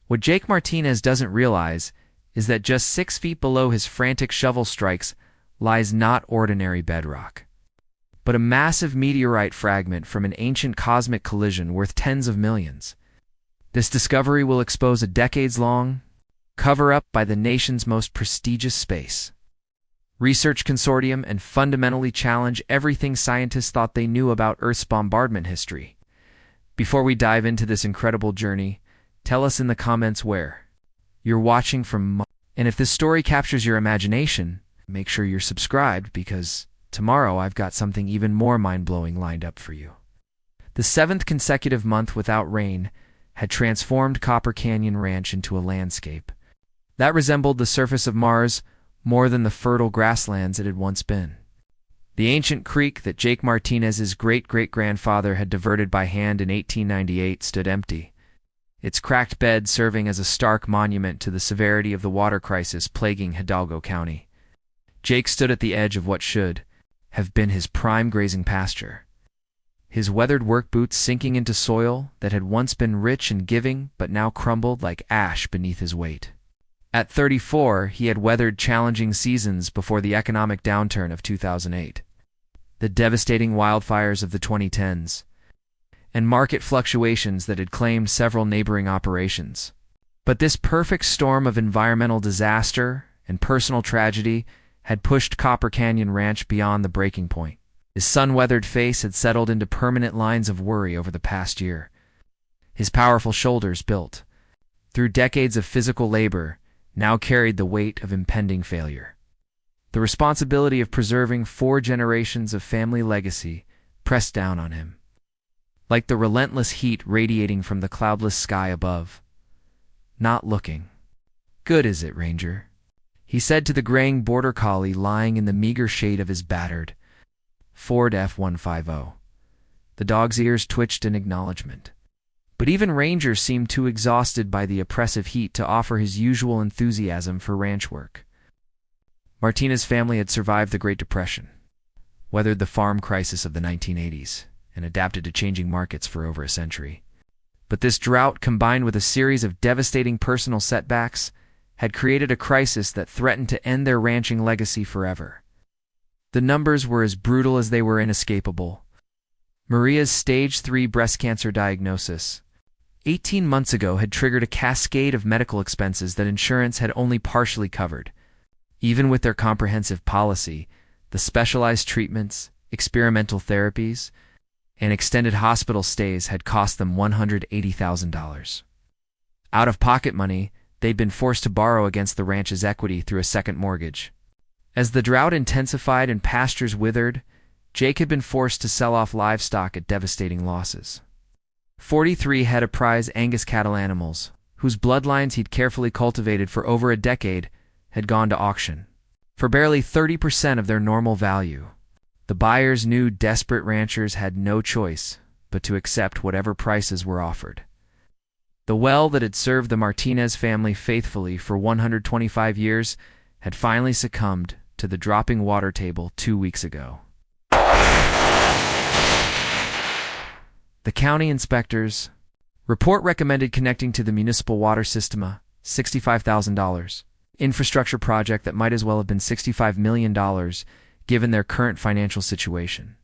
What Jake Martinez doesn't realize is that just 6 feet below his frantic shovel strikes lies not ordinary bedrock, but a massive meteorite fragment from an ancient cosmic collision worth tens of millions. This discovery will expose a decades-long cover-up by the nation's most prestigious space research consortium and fundamentally challenge everything scientists thought they knew about Earth's bombardment history. Before we dive into this incredible journey, tell us in the comments where you're watching from, and if this story captures your imagination, make sure you're subscribed because tomorrow I've got something even more mind-blowing lined up for you. The 7th consecutive month without rain had transformed Copper Canyon Ranch into a landscape that resembled the surface of Mars more than the fertile grasslands it had once been. The ancient creek that Jake Martinez's great-great-grandfather had diverted by hand in 1898 stood empty, its cracked bed serving as a stark monument to the severity of the water crisis plaguing Hidalgo County. Jake stood at the edge of what should have been his prime grazing pasture, his weathered work boots sinking into soil that had once been rich and giving but now crumbled like ash beneath his weight. At 34, he had weathered challenging seasons before the economic downturn of 2008, the devastating wildfires of the 2010s, and market fluctuations that had claimed several neighboring operations. But this perfect storm of environmental disaster and personal tragedy had pushed Copper Canyon Ranch beyond the breaking point. His sun-weathered face had settled into permanent lines of worry over the past year. His powerful shoulders, built through decades of physical labor, now carried the weight of impending failure. The responsibility of preserving 4 generations of family legacy pressed down on him, like the relentless heat radiating from the cloudless sky above. "Not looking good, is it, Ranger?" he said to the graying border collie lying in the meager shade of his battered Ford F-150. The dog's ears twitched in acknowledgement. But even Ranger seemed too exhausted by the oppressive heat to offer his usual enthusiasm for ranch work. Martinez's family had survived the Great Depression, weathered the farm crisis of the 1980s, and adapted to changing markets for over a century. But this drought, combined with a series of devastating personal setbacks, had created a crisis that threatened to end their ranching legacy forever. The numbers were as brutal as they were inescapable. Maria's stage 3 breast cancer diagnosis 18 months ago had triggered a cascade of medical expenses that insurance had only partially covered. Even with their comprehensive policy, the specialized treatments, experimental therapies, and extended hospital stays had cost them $180,000. Out-of-pocket money they'd been forced to borrow against the ranch's equity through a second mortgage. As the drought intensified and pastures withered, Jake had been forced to sell off livestock at devastating losses. 43 head of prize Angus cattle animals, whose bloodlines he'd carefully cultivated for over a decade, had gone to auction for barely 30% of their normal value. The buyers knew desperate ranchers had no choice but to accept whatever prices were offered. The well that had served the Martinez family faithfully for 125 years had finally succumbed to the dropping water table 2 weeks ago. The county inspector's report recommended connecting to the municipal water system a $65,000 infrastructure project that might as well have been $65 million given their current financial situation.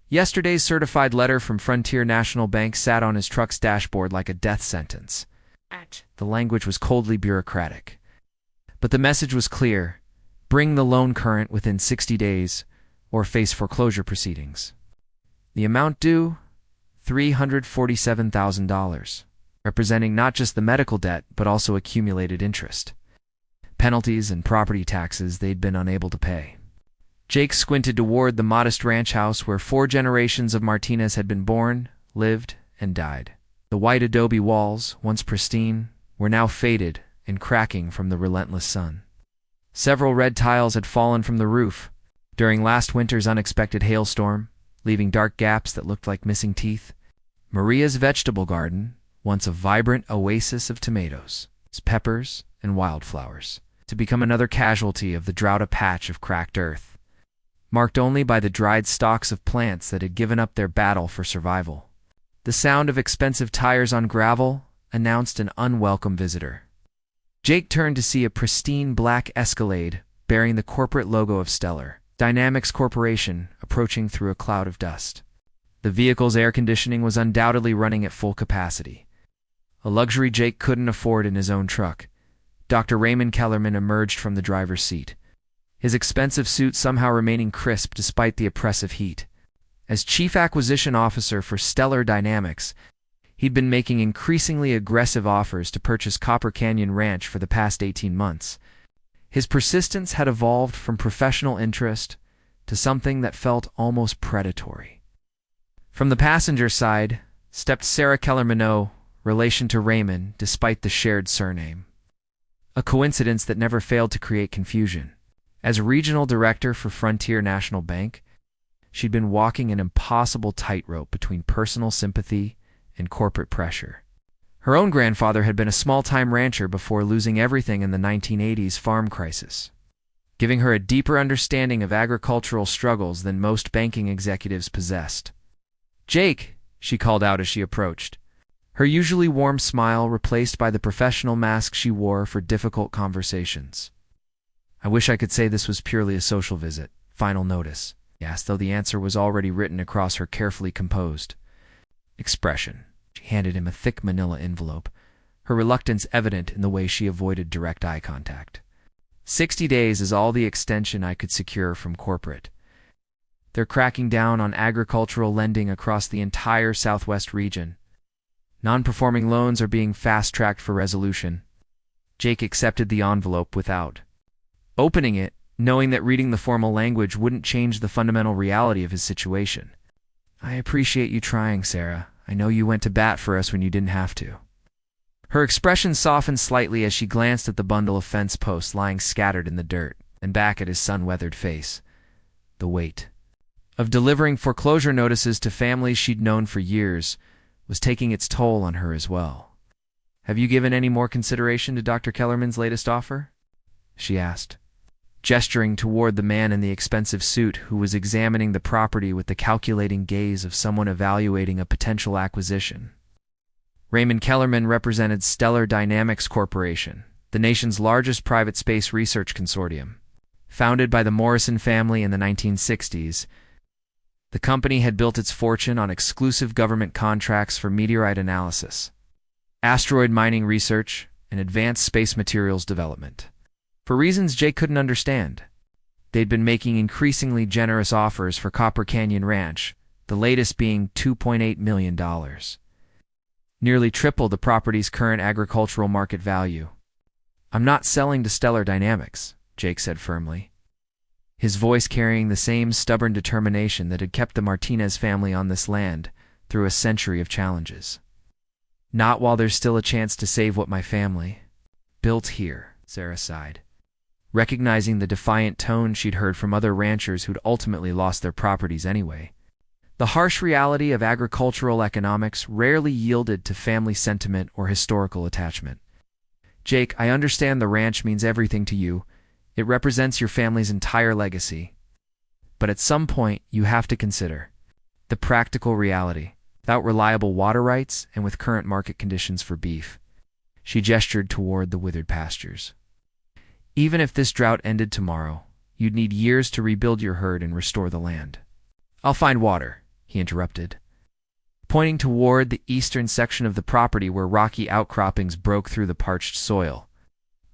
Yesterday's certified letter from Frontier National Bank sat on his truck's dashboard like a death sentence. The language was coldly bureaucratic, but the message was clear: bring the loan current within 60 days or face foreclosure proceedings. The amount due? $347,000, representing not just the medical debt but also accumulated interest, penalties, and property taxes they'd been unable to pay. Jake squinted toward the modest ranch house where 4 generations of Martinez had been born, lived, and died. The white adobe walls, once pristine, were now faded and cracking from the relentless sun. Several red tiles had fallen from the roof during last winter's unexpected hailstorm, leaving dark gaps that looked like missing teeth. Maria's vegetable garden, once a vibrant oasis of tomatoes, peppers, and wildflowers, to become another casualty of the drought, a patch of cracked earth, marked only by the dried stalks of plants that had given up their battle for survival. The sound of expensive tires on gravel, announced an unwelcome visitor. Jake turned to see a pristine black Escalade bearing the corporate logo of Stellar Dynamics Corporation approaching through a cloud of dust. The vehicle's air conditioning was undoubtedly running at full capacity, a luxury Jake couldn't afford in his own truck. Dr. Raymond Kellerman emerged from the driver's seat, his expensive suit somehow remaining crisp despite the oppressive heat. As Chief Acquisition Officer for Stellar Dynamics, he'd been making increasingly aggressive offers to purchase Copper Canyon Ranch for the past 18 months. His persistence had evolved from professional interest to something that felt almost predatory. From the passenger side stepped Sarah Kellerman, relation to Raymond despite the shared surname, a coincidence that never failed to create confusion. As regional director for Frontier National Bank, she'd been walking an impossible tightrope between personal sympathy and corporate pressure. Her own grandfather had been a small-time rancher before losing everything in the 1980s farm crisis, giving her a deeper understanding of agricultural struggles than most banking executives possessed. "Jake," she called out as she approached, her usually warm smile replaced by the professional mask she wore for difficult conversations. "I wish I could say this was purely a social visit. Final notice." Yes, though the answer was already written across her carefully composed expression. She handed him a thick manila envelope, her reluctance evident in the way she avoided direct eye contact. 60 days is all the extension I could secure from corporate. They're cracking down on agricultural lending across the entire Southwest region. Non-performing loans are being fast-tracked for resolution. Jake accepted the envelope without opening it, knowing that reading the formal language wouldn't change the fundamental reality of his situation. "I appreciate you trying, Sarah. I know you went to bat for us when you didn't have to." Her expression softened slightly as she glanced at the bundle of fence posts lying scattered in the dirt, and back at his sun-weathered face. The weight of delivering foreclosure notices to families she'd known for years was taking its toll on her as well. "Have you given any more consideration to Dr. Kellerman's latest offer?" she asked, gesturing toward the man in the expensive suit who was examining the property with the calculating gaze of someone evaluating a potential acquisition. Raymond Kellerman represented Stellar Dynamics Corporation, the nation's largest private space research consortium. Founded by the Morrison family in the 1960s, the company had built its fortune on exclusive government contracts for meteorite analysis, asteroid mining research, and advanced space materials development. For reasons Jake couldn't understand, they'd been making increasingly generous offers for Copper Canyon Ranch, the latest being $2.8 million. Nearly triple the property's current agricultural market value. "I'm not selling to Stellar Dynamics," Jake said firmly, his voice carrying the same stubborn determination that had kept the Martinez family on this land through a century of challenges. "Not while there's still a chance to save what my family built here," Sarah sighed, recognizing the defiant tone she'd heard from other ranchers who'd ultimately lost their properties anyway. The harsh reality of agricultural economics rarely yielded to family sentiment or historical attachment. "Jake, I understand the ranch means everything to you. It represents your family's entire legacy. But at some point, you have to consider the practical reality. Without reliable water rights and with current market conditions for beef." She gestured toward the withered pastures. "Even if this drought ended tomorrow, you'd need years to rebuild your herd and restore the land." "I'll find water," he interrupted, pointing toward the eastern section of the property where rocky outcroppings broke through the parched soil.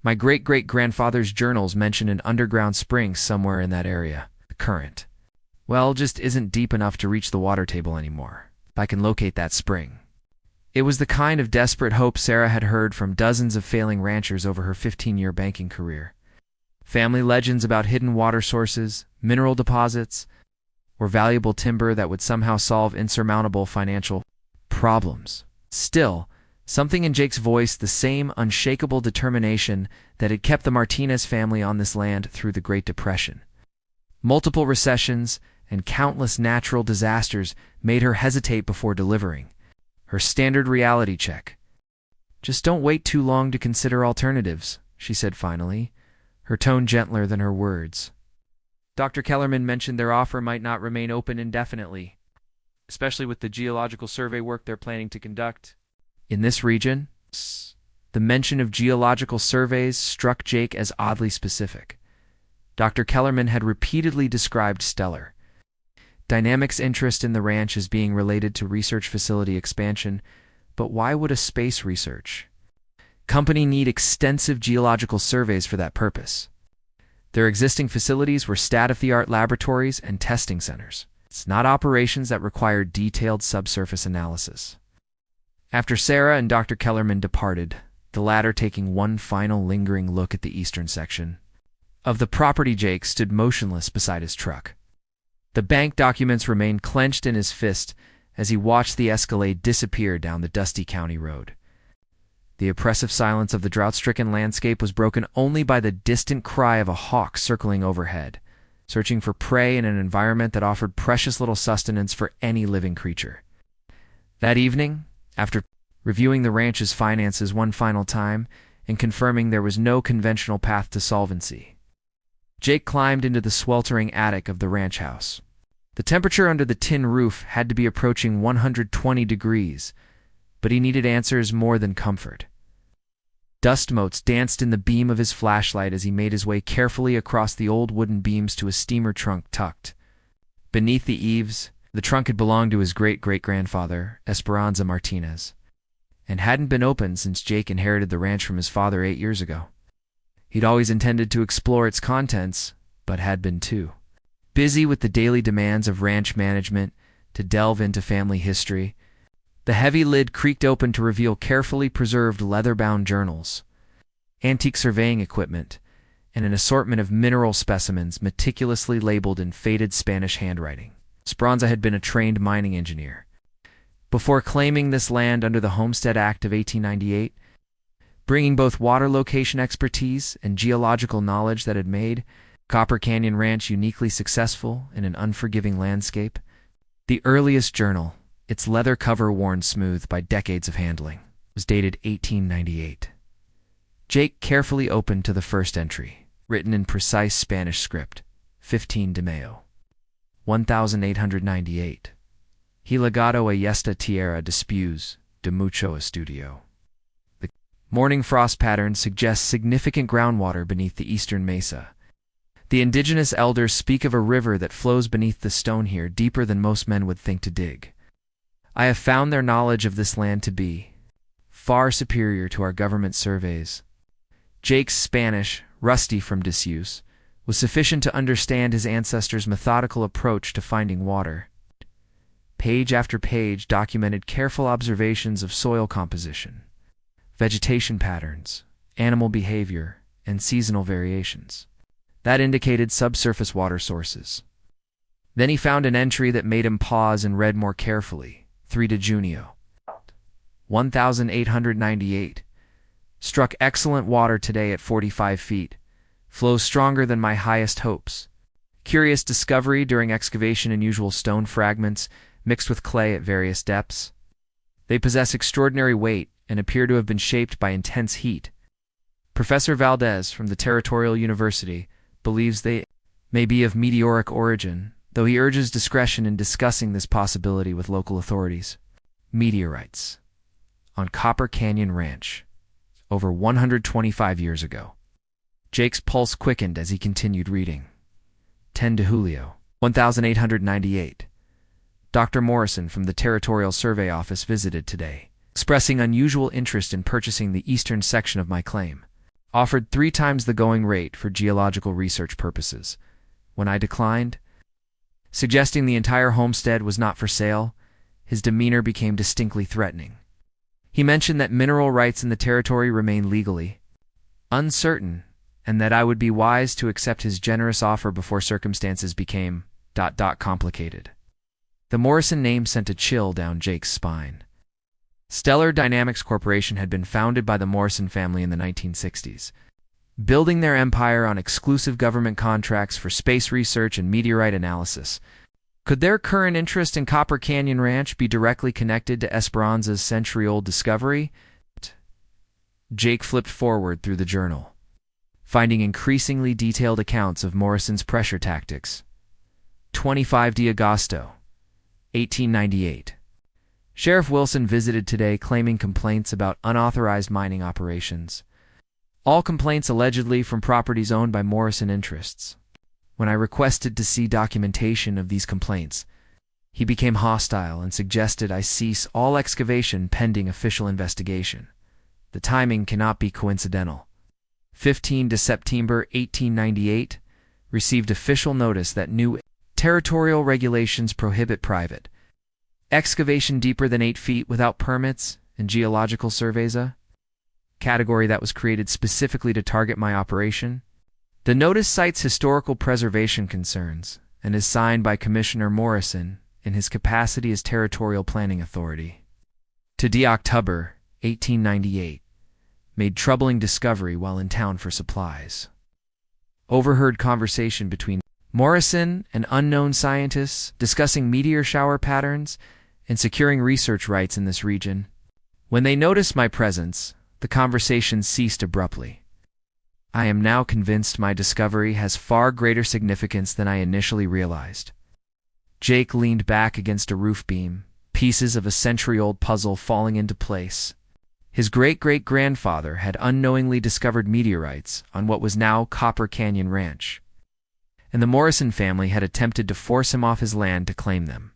"My great-great-grandfather's journals mention an underground spring somewhere in that area. The current, well, just isn't deep enough to reach the water table anymore. If I can locate that spring." It was the kind of desperate hope Sarah had heard from dozens of failing ranchers over her 15-year banking career. Family legends about hidden water sources, mineral deposits, or valuable timber that would somehow solve insurmountable financial problems. Still, something in Jake's voice, the same unshakable determination that had kept the Martinez family on this land through the Great Depression. Multiple recessions and countless natural disasters made her hesitate before delivering her standard reality check. "Just don't wait too long to consider alternatives," she said finally, her tone gentler than her words. "Dr. Kellerman mentioned their offer might not remain open indefinitely, especially with the geological survey work they're planning to conduct in this region." The mention of geological surveys struck Jake as oddly specific. Dr. Kellerman had repeatedly described stellar dynamics interest in the ranch as being related to research facility expansion, but why would a space research company need extensive geological surveys for that purpose? Their existing facilities were state-of-the-art laboratories and testing centers. It's not operations that required detailed subsurface analysis. After Sarah and Dr. Kellerman departed, the latter taking one final lingering look at the eastern section of the property, Jake stood motionless beside his truck. The bank documents remained clenched in his fist as he watched the Escalade disappear down the dusty county road. The oppressive silence of the drought-stricken landscape was broken only by the distant cry of a hawk circling overhead, searching for prey in an environment that offered precious little sustenance for any living creature. That evening, after reviewing the ranch's finances one final time and confirming there was no conventional path to solvency, Jake climbed into the sweltering attic of the ranch house. The temperature under the tin roof had to be approaching 120 degrees, but he needed answers more than comfort. Dust motes danced in the beam of his flashlight as he made his way carefully across the old wooden beams to a steamer trunk tucked beneath the eaves. The trunk had belonged to his great-great-grandfather, Esperanza Martinez, and hadn't been opened since Jake inherited the ranch from his father 8 years ago. He'd always intended to explore its contents, but had been too busy with the daily demands of ranch management to delve into family history. The heavy lid creaked open to reveal carefully preserved leather-bound journals, antique surveying equipment, and an assortment of mineral specimens meticulously labeled in faded Spanish handwriting. Esperanza had been a trained mining engineer. Before claiming this land under the Homestead Act of 1898, bringing both water location expertise and geological knowledge that had made Copper Canyon Ranch uniquely successful in an unforgiving landscape, the earliest journal, its leather cover worn smooth by decades of handling, was dated 1898. Jake carefully opened to the first entry, written in precise Spanish script, 15 de Mayo, 1898. He legado a esta tierra después de mucho estudio. The morning frost pattern suggests significant groundwater beneath the eastern mesa. The indigenous elders speak of a river that flows beneath the stone here deeper than most men would think to dig. I have found their knowledge of this land to be far superior to our government surveys. Jake's Spanish, rusty from disuse, was sufficient to understand his ancestors' methodical approach to finding water. Page after page documented careful observations of soil composition, vegetation patterns, animal behavior, and seasonal variations that indicated subsurface water sources. Then he found an entry that made him pause and read more carefully. 3 de Junio, 1898. Struck excellent water today at 45 feet. Flows stronger than my highest hopes. Curious discovery during excavation: unusual stone fragments mixed with clay at various depths. They possess extraordinary weight and appear to have been shaped by intense heat. Professor Valdez from the Territorial University believes they may be of meteoric origin, though he urges discretion in discussing this possibility with local authorities. Meteorites on Copper Canyon Ranch, over 125 years ago. Jake's pulse quickened as he continued reading. 10 de Julio, 1898. Dr. Morrison from the Territorial Survey Office visited today, expressing unusual interest in purchasing the eastern section of my claim. Offered 3 times the going rate for geological research purposes. When I declined, suggesting the entire homestead was not for sale, his demeanor became distinctly threatening. He mentioned that mineral rights in the territory remain legally uncertain, and that I would be wise to accept his generous offer before circumstances became complicated. The Morrison name sent a chill down Jake's spine. Stellar Dynamics Corporation had been founded by the Morrison family in the 1960s, building their empire on exclusive government contracts for space research and meteorite analysis. Could their current interest in Copper Canyon Ranch be directly connected to Esperanza's century-old discovery? Jake flipped forward through the journal, finding increasingly detailed accounts of Morrison's pressure tactics. 25 de Agosto, 1898. Sheriff Wilson visited today claiming complaints about unauthorized mining operations. All complaints allegedly from properties owned by Morrison interests. When I requested to see documentation of these complaints, he became hostile and suggested I cease all excavation pending official investigation. The timing cannot be coincidental. 15 to September 1898, received official notice that new territorial regulations prohibit private excavation deeper than 8 feet without permits and geological surveys, a category that was created specifically to target my operation. The notice cites historical preservation concerns and is signed by Commissioner Morrison in his capacity as Territorial Planning Authority. To D. October 1898, made troubling discovery while in town for supplies. Overheard conversation between Morrison and unknown scientists discussing meteor shower patterns and securing research rights in this region. When they noticed my presence, the conversation ceased abruptly. I am now convinced my discovery has far greater significance than I initially realized. Jake leaned back against a roof beam, pieces of a century-old puzzle falling into place. His great-great-grandfather had unknowingly discovered meteorites on what was now Copper Canyon Ranch, and the Morrison family had attempted to force him off his land to claim them.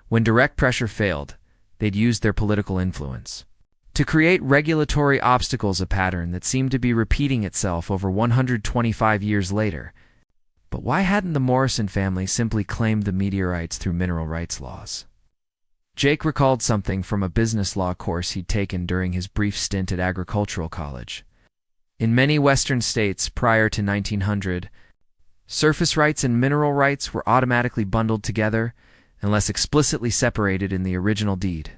When direct pressure failed, they'd used their political influence to create regulatory obstacles, a pattern that seemed to be repeating itself over 125 years later. But why hadn't the Morrison family simply claimed the meteorites through mineral rights laws? Jake recalled something from a business law course he'd taken during his brief stint at agricultural college. In many western states prior to 1900, surface rights and mineral rights were automatically bundled together unless explicitly separated in the original deed.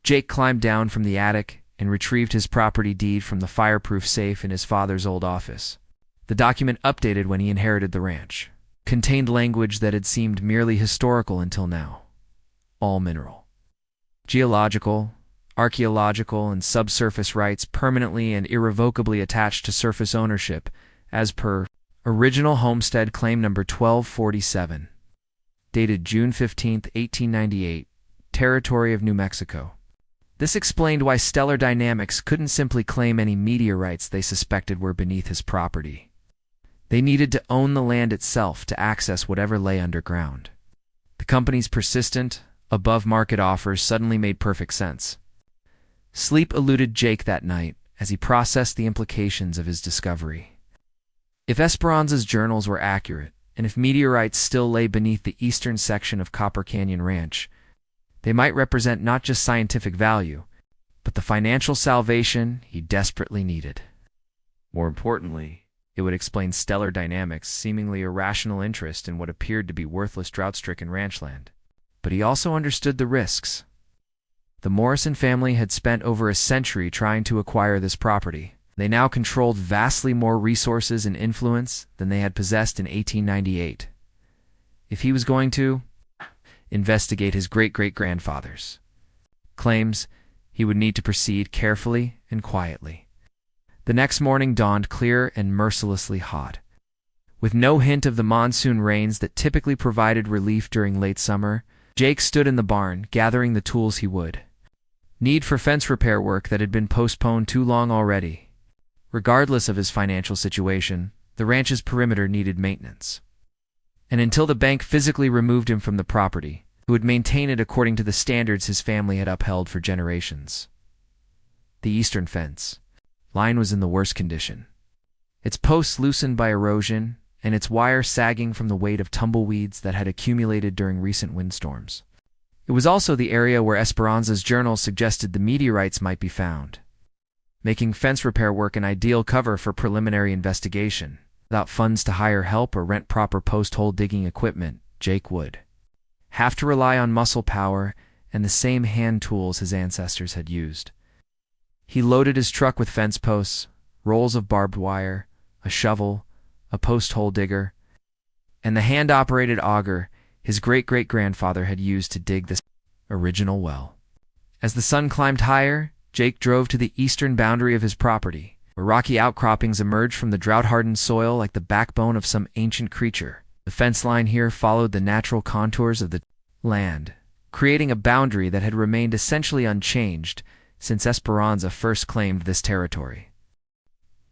Jake climbed down from the attic and retrieved his property deed from the fireproof safe in his father's old office. The document, updated when he inherited the ranch, contained language that had seemed merely historical until now. All mineral, geological, archaeological, and subsurface rights permanently and irrevocably attached to surface ownership, as per Original Homestead Claim Number 1247. Dated June 15, 1898, Territory of New Mexico. This explained why Stellar Dynamics couldn't simply claim any meteorites they suspected were beneath his property. They needed to own the land itself to access whatever lay underground. The company's persistent, above-market offers suddenly made perfect sense. Sleep eluded Jake that night as he processed the implications of his discovery. If Esperanza's journals were accurate, and if meteorites still lay beneath the eastern section of Copper Canyon Ranch, they might represent not just scientific value, but the financial salvation he desperately needed. More importantly, it would explain Stellar Dynamics' seemingly irrational interest in what appeared to be worthless drought-stricken ranchland. But he also understood the risks. The Morrison family had spent over a century trying to acquire this property. They now controlled vastly more resources and influence than they had possessed in 1898. If he was going to investigate his great-great-grandfather's claims, he would need to proceed carefully and quietly. The next morning dawned clear and mercilessly hot. With no hint of the monsoon rains that typically provided relief during late summer, Jake stood in the barn, gathering the tools he would need for fence repair work that had been postponed too long already. Regardless of his financial situation, the ranch's perimeter needed maintenance. And until the bank physically removed him from the property, he would maintain it according to the standards his family had upheld for generations. The eastern fence line was in the worst condition. Its posts loosened by erosion, and its wire sagging from the weight of tumbleweeds that had accumulated during recent windstorms. It was also the area where Esperanza's journals suggested the meteorites might be found, making fence repair work an ideal cover for preliminary investigation. Without funds to hire help or rent proper post-hole digging equipment, Jake would have to rely on muscle power and the same hand tools his ancestors had used. He loaded his truck with fence posts, rolls of barbed wire, a shovel, a post-hole digger, and the hand-operated auger his great-great-grandfather had used to dig this original well. As the sun climbed higher, Jake drove to the eastern boundary of his property, where rocky outcroppings emerged from the drought-hardened soil like the backbone of some ancient creature. The fence line here followed the natural contours of the land, creating a boundary that had remained essentially unchanged since Esperanza first claimed this territory.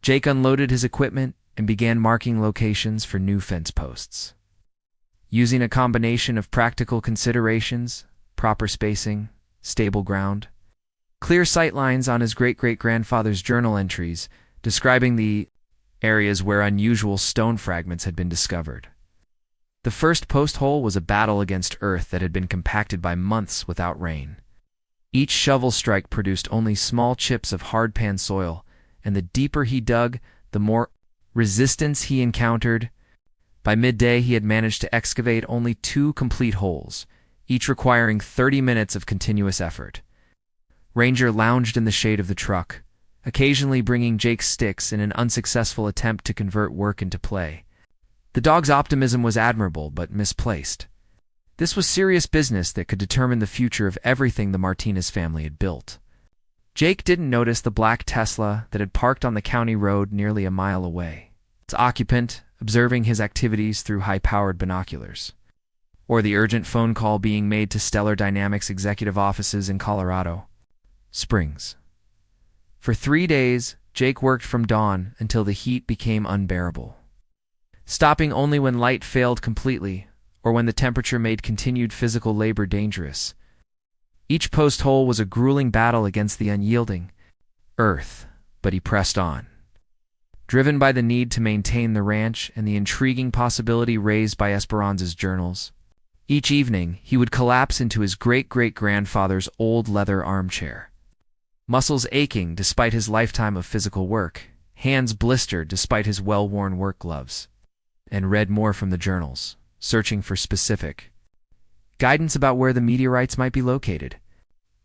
Jake unloaded his equipment and began marking locations for new fence posts. Using a combination of practical considerations, proper spacing, stable ground, clear sightlines on his great-great-grandfather's journal entries describing the areas where unusual stone fragments had been discovered. The first post hole was a battle against earth that had been compacted by months without rain. Each shovel strike produced only small chips of hard-pan soil, and the deeper he dug, the more resistance he encountered. By midday, he had managed to excavate only 2 complete holes, each requiring 30 minutes of continuous effort. Ranger lounged in the shade of the truck, occasionally bringing Jake's sticks in an unsuccessful attempt to convert work into play. The dog's optimism was admirable but misplaced. This was serious business that could determine the future of everything the Martinez family had built. Jake didn't notice the black Tesla that had parked on the county road nearly a mile away, its occupant observing his activities through high-powered binoculars, or the urgent phone call being made to Stellar Dynamics executive offices in Colorado Springs. For 3 days, Jake worked from dawn until the heat became unbearable, stopping only when light failed completely or when the temperature made continued physical labor dangerous. Each post hole was a grueling battle against the unyielding earth, but he pressed on. Driven by the need to maintain the ranch and the intriguing possibility raised by Esperanza's journals, each evening he would collapse into his great-great-grandfather's old leather armchair. Muscles aching despite his lifetime of physical work, hands blistered despite his well-worn work gloves, and read more from the journals, searching for specific guidance about where the meteorites might be located.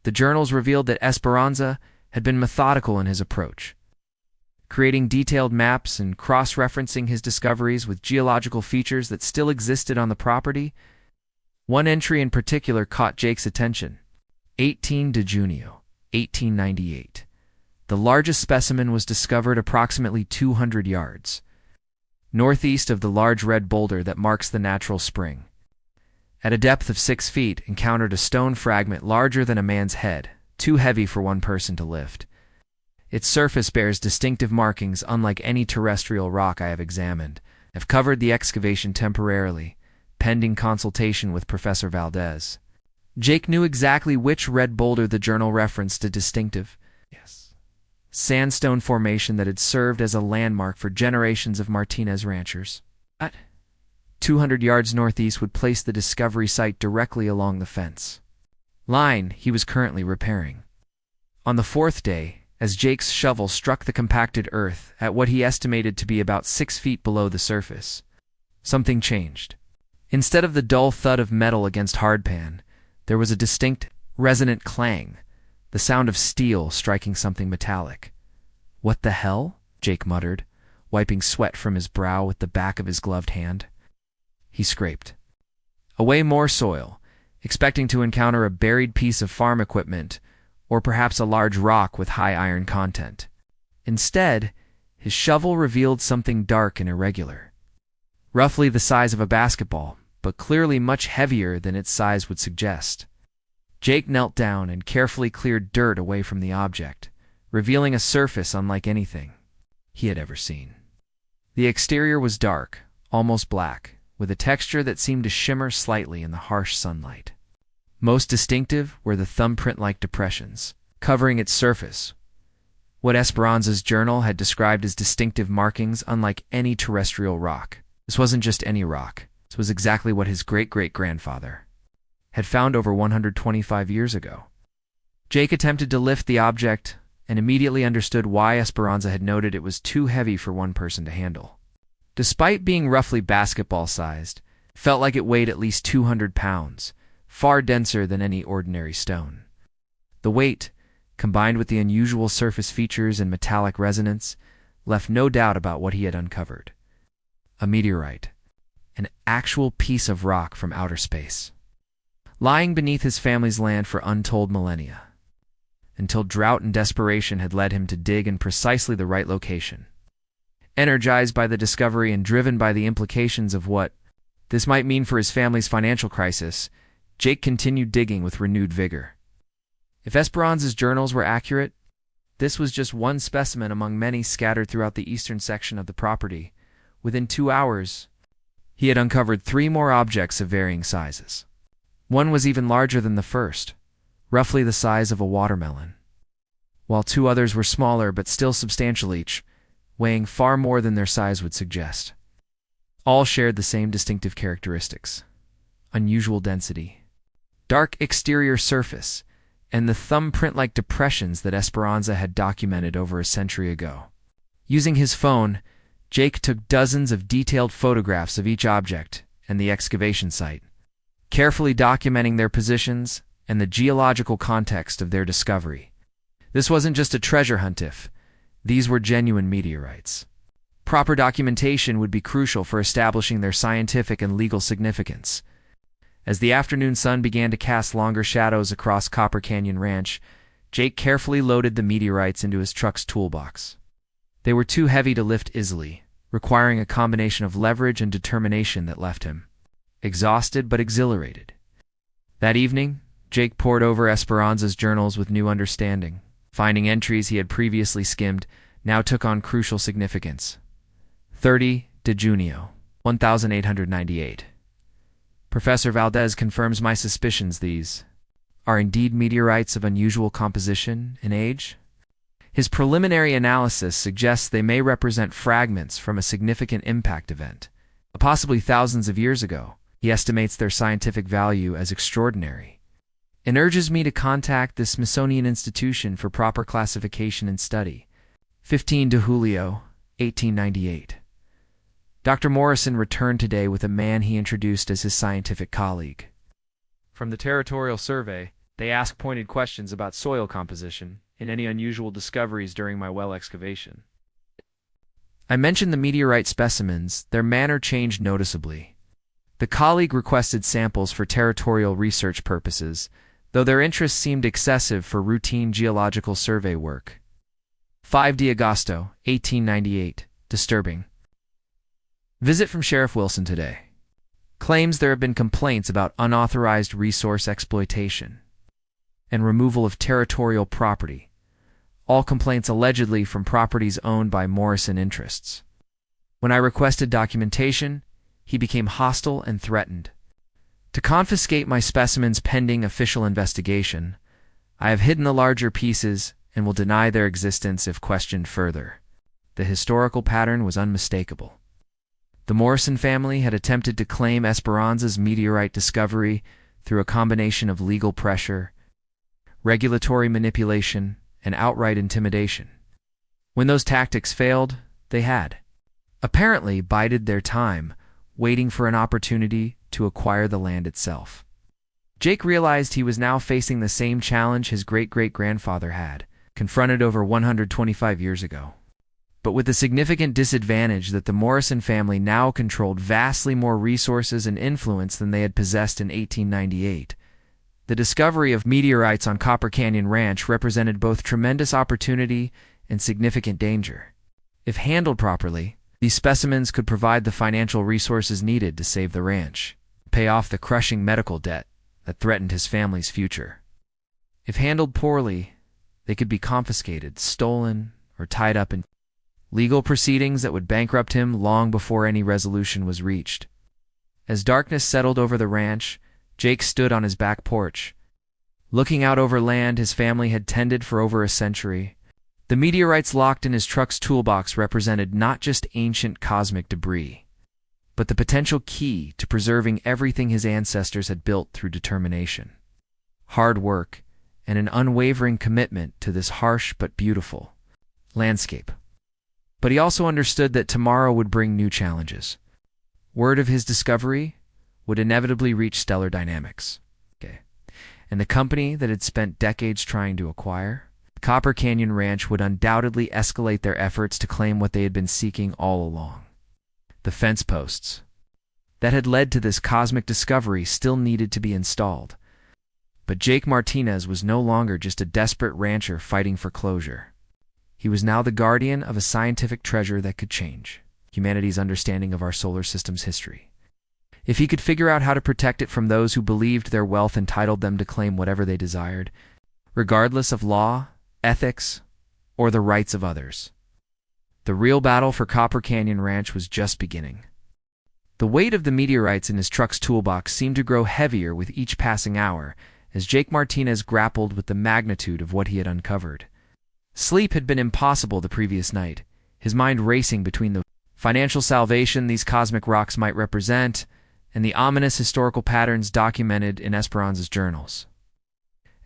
The journals revealed that Esperanza had been methodical in his approach, creating detailed maps and cross-referencing his discoveries with geological features that still existed on the property. One entry in particular caught Jake's attention. 18 de Junio, 1898. The largest specimen was discovered approximately 200 yards northeast of the large red boulder that marks the natural spring. At a depth of 6 feet, encountered a stone fragment larger than a man's head, too heavy for one person to lift. Its surface bears distinctive markings unlike any terrestrial rock I have examined. I've covered the excavation temporarily, pending consultation with Professor Valdez. Jake knew exactly which red boulder the journal referenced, a distinctive sandstone formation that had served as a landmark for generations of Martinez ranchers. At 200 yards northeast would place the discovery site directly along the fence line he was currently repairing. On the 4th day, as Jake's shovel struck the compacted earth at what he estimated to be about 6 feet below the surface, something changed. Instead of the dull thud of metal against hardpan, there was a distinct, resonant clang, the sound of steel striking something metallic. "What the hell?" Jake muttered, wiping sweat from his brow with the back of his gloved hand. He scraped away more soil, expecting to encounter a buried piece of farm equipment or perhaps a large rock with high iron content. Instead, his shovel revealed something dark and irregular, roughly the size of a basketball, but clearly much heavier than its size would suggest. Jake knelt down and carefully cleared dirt away from the object, revealing a surface unlike anything he had ever seen. The exterior was dark, almost black, with a texture that seemed to shimmer slightly in the harsh sunlight. Most distinctive were the thumbprint-like depressions covering its surface, what Esperanza's journal had described as distinctive markings unlike any terrestrial rock. This wasn't just any rock. This was exactly what his great-great-grandfather had found over 125 years ago. Jake attempted to lift the object and immediately understood why Esperanza had noted it was too heavy for one person to handle. Despite being roughly basketball-sized, it felt like it weighed at least 200 pounds, far denser than any ordinary stone. The weight, combined with the unusual surface features and metallic resonance, left no doubt about what he had uncovered. A meteorite, an actual piece of rock from outer space, lying beneath his family's land for untold millennia, until drought and desperation had led him to dig in precisely the right location. Energized by the discovery and driven by the implications of what this might mean for his family's financial crisis, Jake continued digging with renewed vigor. If Esperanza's journals were accurate, this was just one specimen among many scattered throughout the eastern section of the property. Within 2 hours, he had uncovered 3 more objects of varying sizes. One was even larger than the first, roughly the size of a watermelon, while 2 others were smaller but still substantial each, weighing far more than their size would suggest. All shared the same distinctive characteristics: unusual density, dark exterior surface, and the thumbprint-like depressions that Esperanza had documented over a century ago. Using his phone, Jake took dozens of detailed photographs of each object and the excavation site, carefully documenting their positions and the geological context of their discovery. This wasn't just a treasure hunt. These were genuine meteorites. Proper documentation would be crucial for establishing their scientific and legal significance. As the afternoon sun began to cast longer shadows across Copper Canyon Ranch, Jake carefully loaded the meteorites into his truck's toolbox. They were too heavy to lift easily, requiring a combination of leverage and determination that left him exhausted but exhilarated. That evening, Jake pored over Esperanza's journals with new understanding. Finding entries he had previously skimmed now took on crucial significance. 30 de Junio, 1898. Professor Valdez confirms my suspicions these are indeed meteorites of unusual composition and age. His preliminary analysis suggests they may represent fragments from a significant impact event, possibly thousands of years ago. He estimates their scientific value as extraordinary and urges me to contact the Smithsonian Institution for proper classification and study. 15 de Julio, 1898. Dr. Morrison returned today with a man he introduced as his scientific colleague. From the Territorial Survey, they asked pointed questions about soil composition and any unusual discoveries during my well excavation. I mentioned the meteorite specimens. Their manner changed noticeably. The colleague requested samples for territorial research purposes, though their interest seemed excessive for routine geological survey work. 5 de Agosto, 1898. Disturbing. Visit from Sheriff Wilson today. Claims there have been complaints about unauthorized resource exploitation and removal of territorial property, all complaints allegedly from properties owned by Morrison interests. When I requested documentation, he became hostile and threatened to confiscate my specimens pending official investigation. I have hidden the larger pieces and will deny their existence if questioned further. The historical pattern was unmistakable. The Morrison family had attempted to claim Esperanza's meteorite discovery through a combination of legal pressure, regulatory manipulation, and outright intimidation. When those tactics failed, they had apparently bided their time, waiting for an opportunity to acquire the land itself. Jake realized he was now facing the same challenge his great-great-grandfather had confronted over 125 years ago, but with the significant disadvantage that the Morrison family now controlled vastly more resources and influence than they had possessed in 1898. The discovery of meteorites on Copper Canyon Ranch represented both tremendous opportunity and significant danger. If handled properly, these specimens could provide the financial resources needed to save the ranch, pay off the crushing medical debt that threatened his family's future. If handled poorly, they could be confiscated, stolen, or tied up in legal proceedings that would bankrupt him long before any resolution was reached. As darkness settled over the ranch, Jake stood on his back porch, looking out over land his family had tended for over a century. The meteorites locked in his truck's toolbox represented not just ancient cosmic debris, but the potential key to preserving everything his ancestors had built through determination, hard work, and an unwavering commitment to this harsh but beautiful landscape. But he also understood that tomorrow would bring new challenges. Word of his discovery would inevitably reach Stellar Dynamics, and the company that had spent decades trying to acquire, Copper Canyon Ranch, would undoubtedly escalate their efforts to claim what they had been seeking all along. The fence posts that had led to this cosmic discovery still needed to be installed. But Jake Martinez was no longer just a desperate rancher fighting for closure. He was now the guardian of a scientific treasure that could change humanity's understanding of our solar system's history. If he could figure out how to protect it from those who believed their wealth entitled them to claim whatever they desired, regardless of law, ethics, or the rights of others. The real battle for Copper Canyon Ranch was just beginning. The weight of the meteorites in his truck's toolbox seemed to grow heavier with each passing hour as Jake Martinez grappled with the magnitude of what he had uncovered. Sleep had been impossible the previous night, his mind racing between the financial salvation these cosmic rocks might represent and the ominous historical patterns documented in Esperanza's journals.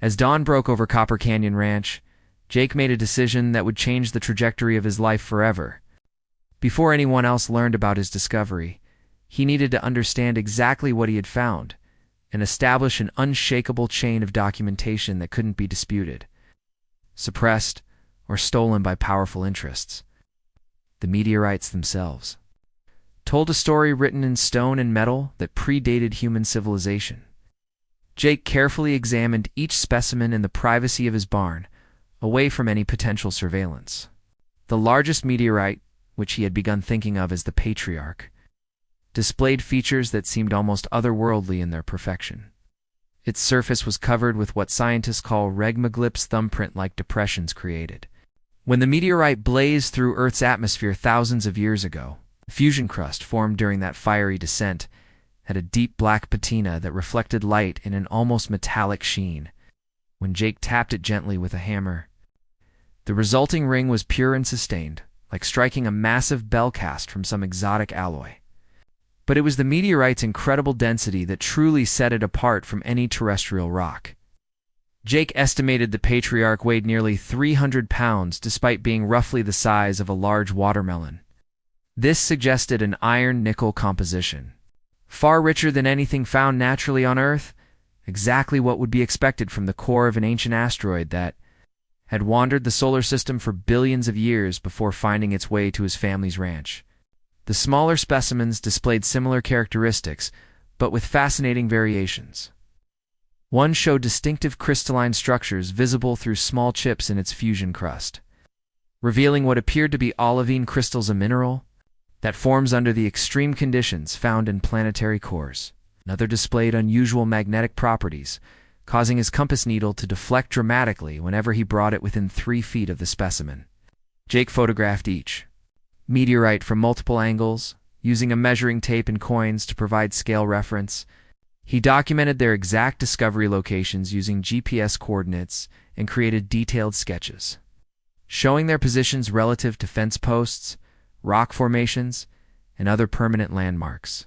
As dawn broke over Copper Canyon Ranch, Jake made a decision that would change the trajectory of his life forever. Before anyone else learned about his discovery, he needed to understand exactly what he had found and establish an unshakable chain of documentation that couldn't be disputed, suppressed, or stolen by powerful interests. The meteorites themselves told a story written in stone and metal that predated human civilization. Jake carefully examined each specimen in the privacy of his barn, away from any potential surveillance. The largest meteorite, which he had begun thinking of as the Patriarch, displayed features that seemed almost otherworldly in their perfection. Its surface was covered with what scientists call regmaglyphs, thumbprint-like depressions created when the meteorite blazed through Earth's atmosphere thousands of years ago. The fusion crust formed during that fiery descent had a deep black patina that reflected light in an almost metallic sheen. When Jake tapped it gently with a hammer, the resulting ring was pure and sustained, like striking a massive bell cast from some exotic alloy. But it was the meteorite's incredible density that truly set it apart from any terrestrial rock. Jake estimated the Patriarch weighed nearly 300 pounds despite being roughly the size of a large watermelon. This suggested an iron-nickel composition, far richer than anything found naturally on Earth, exactly what would be expected from the core of an ancient asteroid that had wandered the solar system for billions of years before finding its way to his family's ranch. The smaller specimens displayed similar characteristics, but with fascinating variations. One showed distinctive crystalline structures visible through small chips in its fusion crust, revealing what appeared to be olivine crystals, a mineral that forms under the extreme conditions found in planetary cores. Another displayed unusual magnetic properties, causing his compass needle to deflect dramatically whenever he brought it within 3 feet of the specimen. Jake photographed each meteorite from multiple angles, using a measuring tape and coins to provide scale reference. He documented their exact discovery locations using GPS coordinates and created detailed sketches, showing their positions relative to fence posts, rock formations, and other permanent landmarks.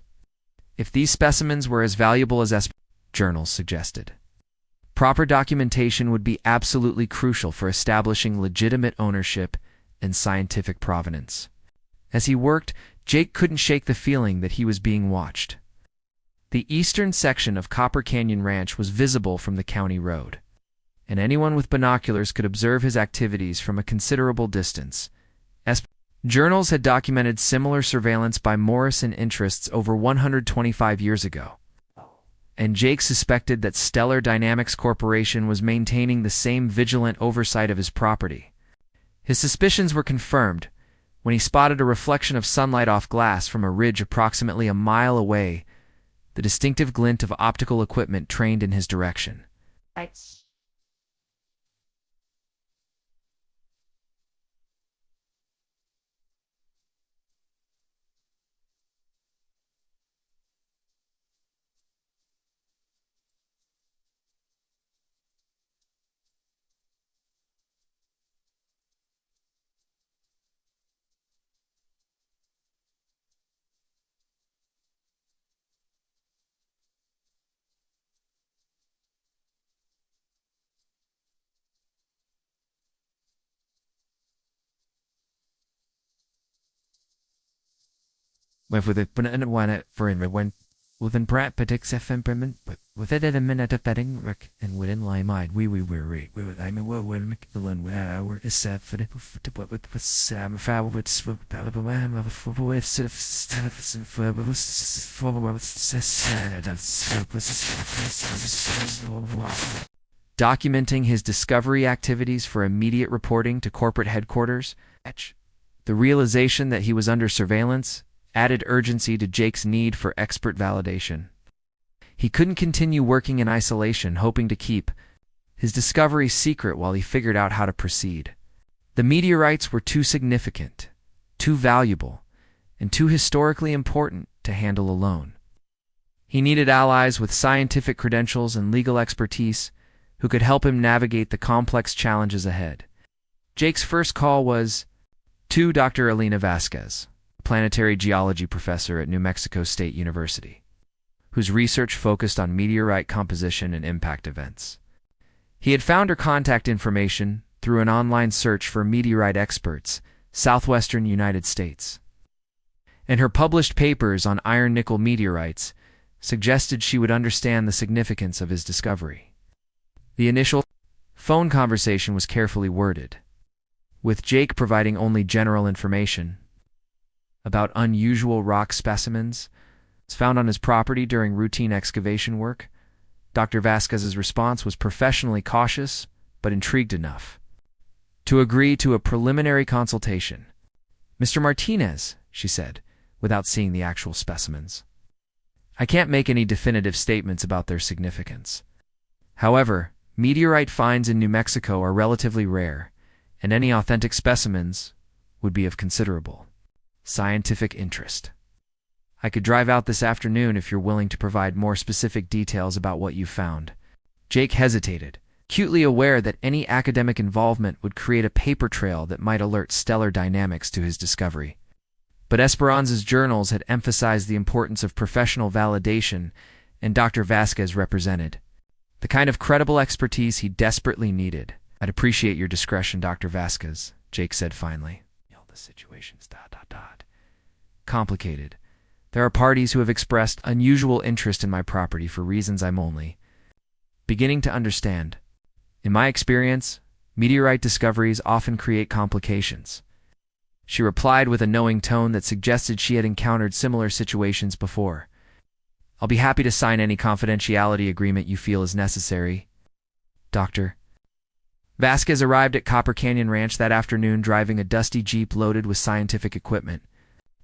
If these specimens were as valuable as journals suggested, proper documentation would be absolutely crucial for establishing legitimate ownership and scientific provenance. As he worked, Jake couldn't shake the feeling that he was being watched. The eastern section of Copper Canyon Ranch was visible from the county road, and anyone with binoculars could observe his activities from a considerable distance. Journals had documented similar surveillance by Morrison interests over 125 years ago, and Jake suspected that Stellar Dynamics Corporation was maintaining the same vigilant oversight of his property. His suspicions were confirmed when he spotted a reflection of sunlight off glass from a ridge approximately a mile away, the distinctive glint of optical equipment trained in his direction. With it, when within Pratt predicts FM with it at a minute of betting Rick and within lime eyed we were I mean we're McMillan we're is set for the with Sam Fowl with documenting his discovery activities for immediate reporting to corporate headquarters. The realization that he was under surveillance added urgency to Jake's need for expert validation. He couldn't continue working in isolation, hoping to keep his discovery secret while he figured out how to proceed. The meteorites were too significant, too valuable, and too historically important to handle alone. He needed allies with scientific credentials and legal expertise who could help him navigate the complex challenges ahead. Jake's first call was to Dr. Elena Vasquez, a planetary geology professor at New Mexico State University, whose research focused on meteorite composition and impact events. He had found her contact information through an online search for meteorite experts, southwestern United States. And her published papers on iron-nickel meteorites suggested she would understand the significance of his discovery. The initial phone conversation was carefully worded, with Jake providing only general information about unusual rock specimens found on his property during routine excavation work. Dr. Vasquez's response was professionally cautious, but intrigued enough to agree to a preliminary consultation. "Mr. Martinez," she said, without seeing the actual specimens, "I can't make any definitive statements about their significance. However, meteorite finds in New Mexico are relatively rare, and any authentic specimens would be of considerable scientific interest. I could drive out this afternoon if you're willing to provide more specific details about what you found." Jake hesitated, acutely aware that any academic involvement would create a paper trail that might alert stellar dynamics to his discovery. But Esperanza's journals had emphasized the importance of professional validation, and Dr. Vasquez represented the kind of credible expertise he desperately needed. "I'd appreciate your discretion, Dr. Vasquez," Jake said finally. "The situation's complicated. There are parties who have expressed unusual interest in my property for reasons I'm only beginning to understand. In my experience, meteorite discoveries often create complications." She replied with a knowing tone that suggested she had encountered similar situations before. "I'll be happy to sign any confidentiality agreement you feel is necessary, Dr. Vasquez arrived at Copper Canyon Ranch that afternoon driving a dusty Jeep loaded with scientific equipment.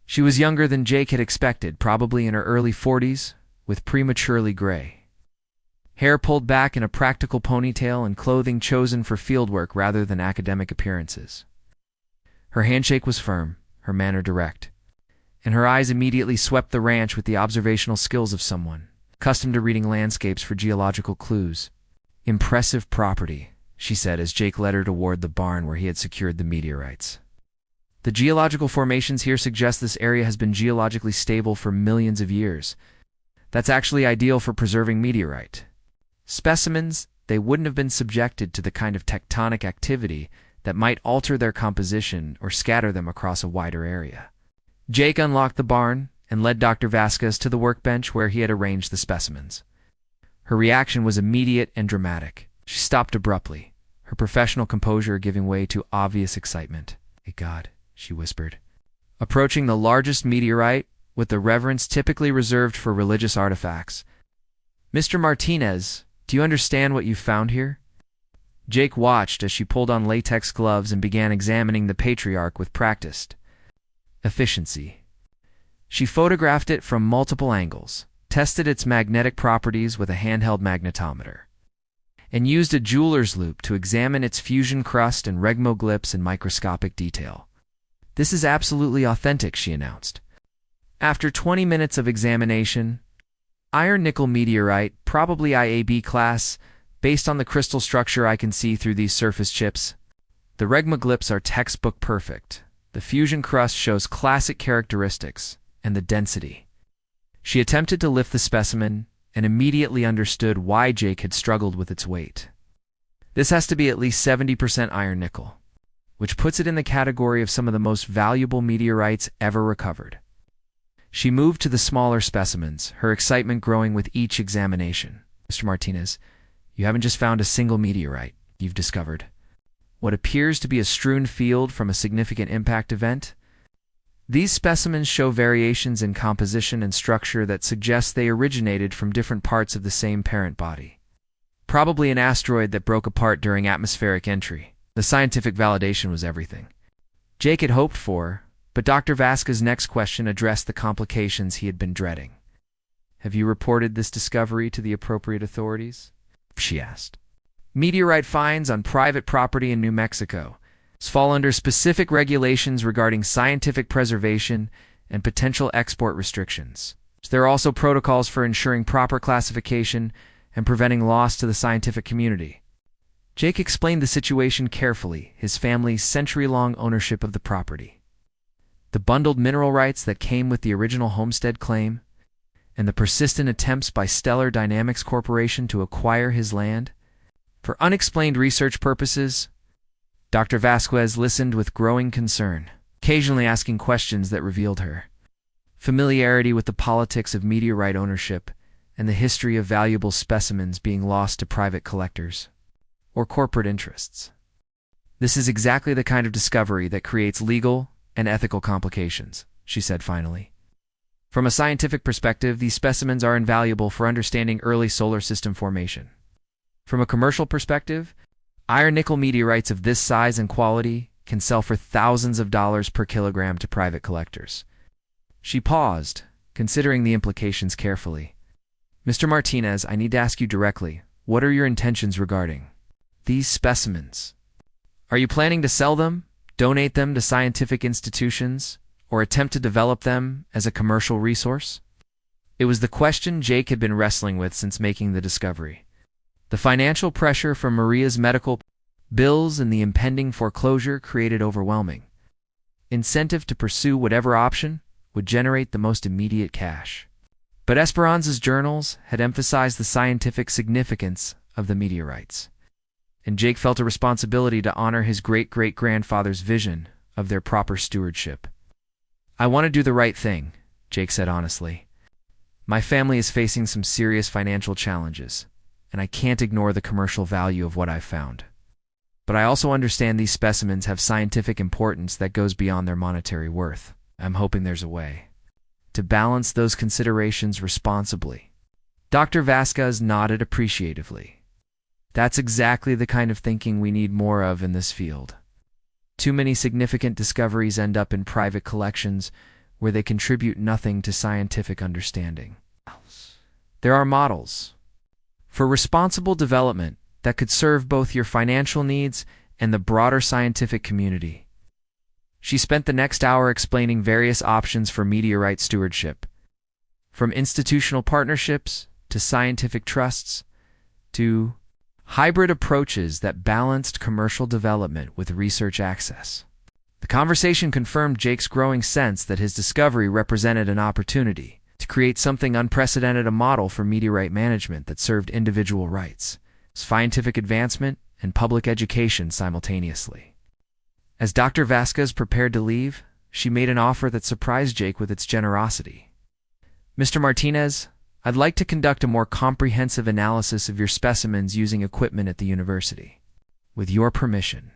She was younger than Jake had expected, probably in her early 40s, with prematurely gray hair pulled back in a practical ponytail and clothing chosen for fieldwork rather than academic appearances. Her handshake was firm, her manner direct, and her eyes immediately swept the ranch with the observational skills of someone accustomed to reading landscapes for geological clues. "Impressive property," she said as Jake led her toward the barn where he had secured the meteorites. "The geological formations here suggest this area has been geologically stable for millions of years. That's actually ideal for preserving meteorite specimens. They wouldn't have been subjected to the kind of tectonic activity that might alter their composition or scatter them across a wider area." Jake unlocked the barn and led Dr. Vasquez to the workbench where he had arranged the specimens. Her reaction was immediate and dramatic. She stopped abruptly, her professional composure giving way to obvious excitement. "My God," she whispered, approaching the largest meteorite with the reverence typically reserved for religious artifacts. "Mr. Martinez, do you understand what you found here?" Jake watched as she pulled on latex gloves and began examining the patriarch with practiced efficiency. She photographed it from multiple angles, tested its magnetic properties with a handheld magnetometer, and used a jeweler's loupe to examine its fusion crust and regmoglyphs in microscopic detail. "This is absolutely authentic," she announced. After 20 minutes of examination, iron-nickel meteorite, probably IAB class, based on the crystal structure I can see through these surface chips. The regmoglyphs are textbook perfect. The fusion crust shows classic characteristics, and the density. She attempted to lift the specimen and immediately understood why Jake had struggled with its weight. "This has to be at least 70% iron-nickel, which puts it in the category of some of the most valuable meteorites ever recovered." She moved to the smaller specimens, her excitement growing with each examination. "Mr. Martinez, you haven't just found a single meteorite. You've discovered what appears to be a strewn field from a significant impact event. These specimens show variations in composition and structure that suggest they originated from different parts of the same parent body. Probably an asteroid that broke apart during atmospheric entry." The scientific validation was everything Jake had hoped for, But Dr. Vasquez's next question addressed the complications he had been dreading. "Have you reported this discovery to the appropriate authorities?" she asked. Meteorite finds on private property in New Mexico fall under specific regulations regarding scientific preservation and potential export restrictions. There are also protocols for ensuring proper classification and preventing loss to the scientific community. Jake explained the situation carefully, his family's century-long ownership of the property, the bundled mineral rights that came with the original homestead claim, and the persistent attempts by Stellar Dynamics Corporation to acquire his land. For unexplained research purposes, Dr. Vasquez listened with growing concern, occasionally asking questions that revealed her familiarity with the politics of meteorite ownership and the history of valuable specimens being lost to private collectors or corporate interests. "This is exactly the kind of discovery that creates legal and ethical complications," she said finally. "From a scientific perspective, these specimens are invaluable for understanding early solar system formation. From a commercial perspective, iron-nickel meteorites of this size and quality can sell for thousands of dollars per kilogram to private collectors." She paused, considering the implications carefully. "Mr. Martinez, I need to ask you directly, what are your intentions regarding these specimens? Are you planning to sell them, donate them to scientific institutions, or attempt to develop them as a commercial resource?" It was the question Jake had been wrestling with since making the discovery. The financial pressure from Maria's medical bills and the impending foreclosure created overwhelming incentive to pursue whatever option would generate the most immediate cash. But Esperanza's journals had emphasized the scientific significance of the meteorites, and Jake felt a responsibility to honor his great-great-grandfather's vision of their proper stewardship. "I want to do the right thing," Jake said honestly. "My family is facing some serious financial challenges, and I can't ignore the commercial value of what I've found. But I also understand these specimens have scientific importance that goes beyond their monetary worth. I'm hoping there's a way to balance those considerations responsibly." Dr. Vasquez nodded appreciatively. "That's exactly the kind of thinking we need more of in this field. Too many significant discoveries end up in private collections where they contribute nothing to scientific understanding. There are models for responsible development that could serve both your financial needs and the broader scientific community." She spent the next hour explaining various options for meteorite stewardship, from institutional partnerships to scientific trusts to hybrid approaches that balanced commercial development with research access. The conversation confirmed Jake's growing sense that his discovery represented an opportunity to create something unprecedented, a model for meteorite management that served individual rights, scientific advancement, and public education simultaneously. As Dr. Vasquez prepared to leave, she made an offer that surprised Jake with its generosity. "Mr. Martinez, I'd like to conduct a more comprehensive analysis of your specimens using equipment at the university. With your permission,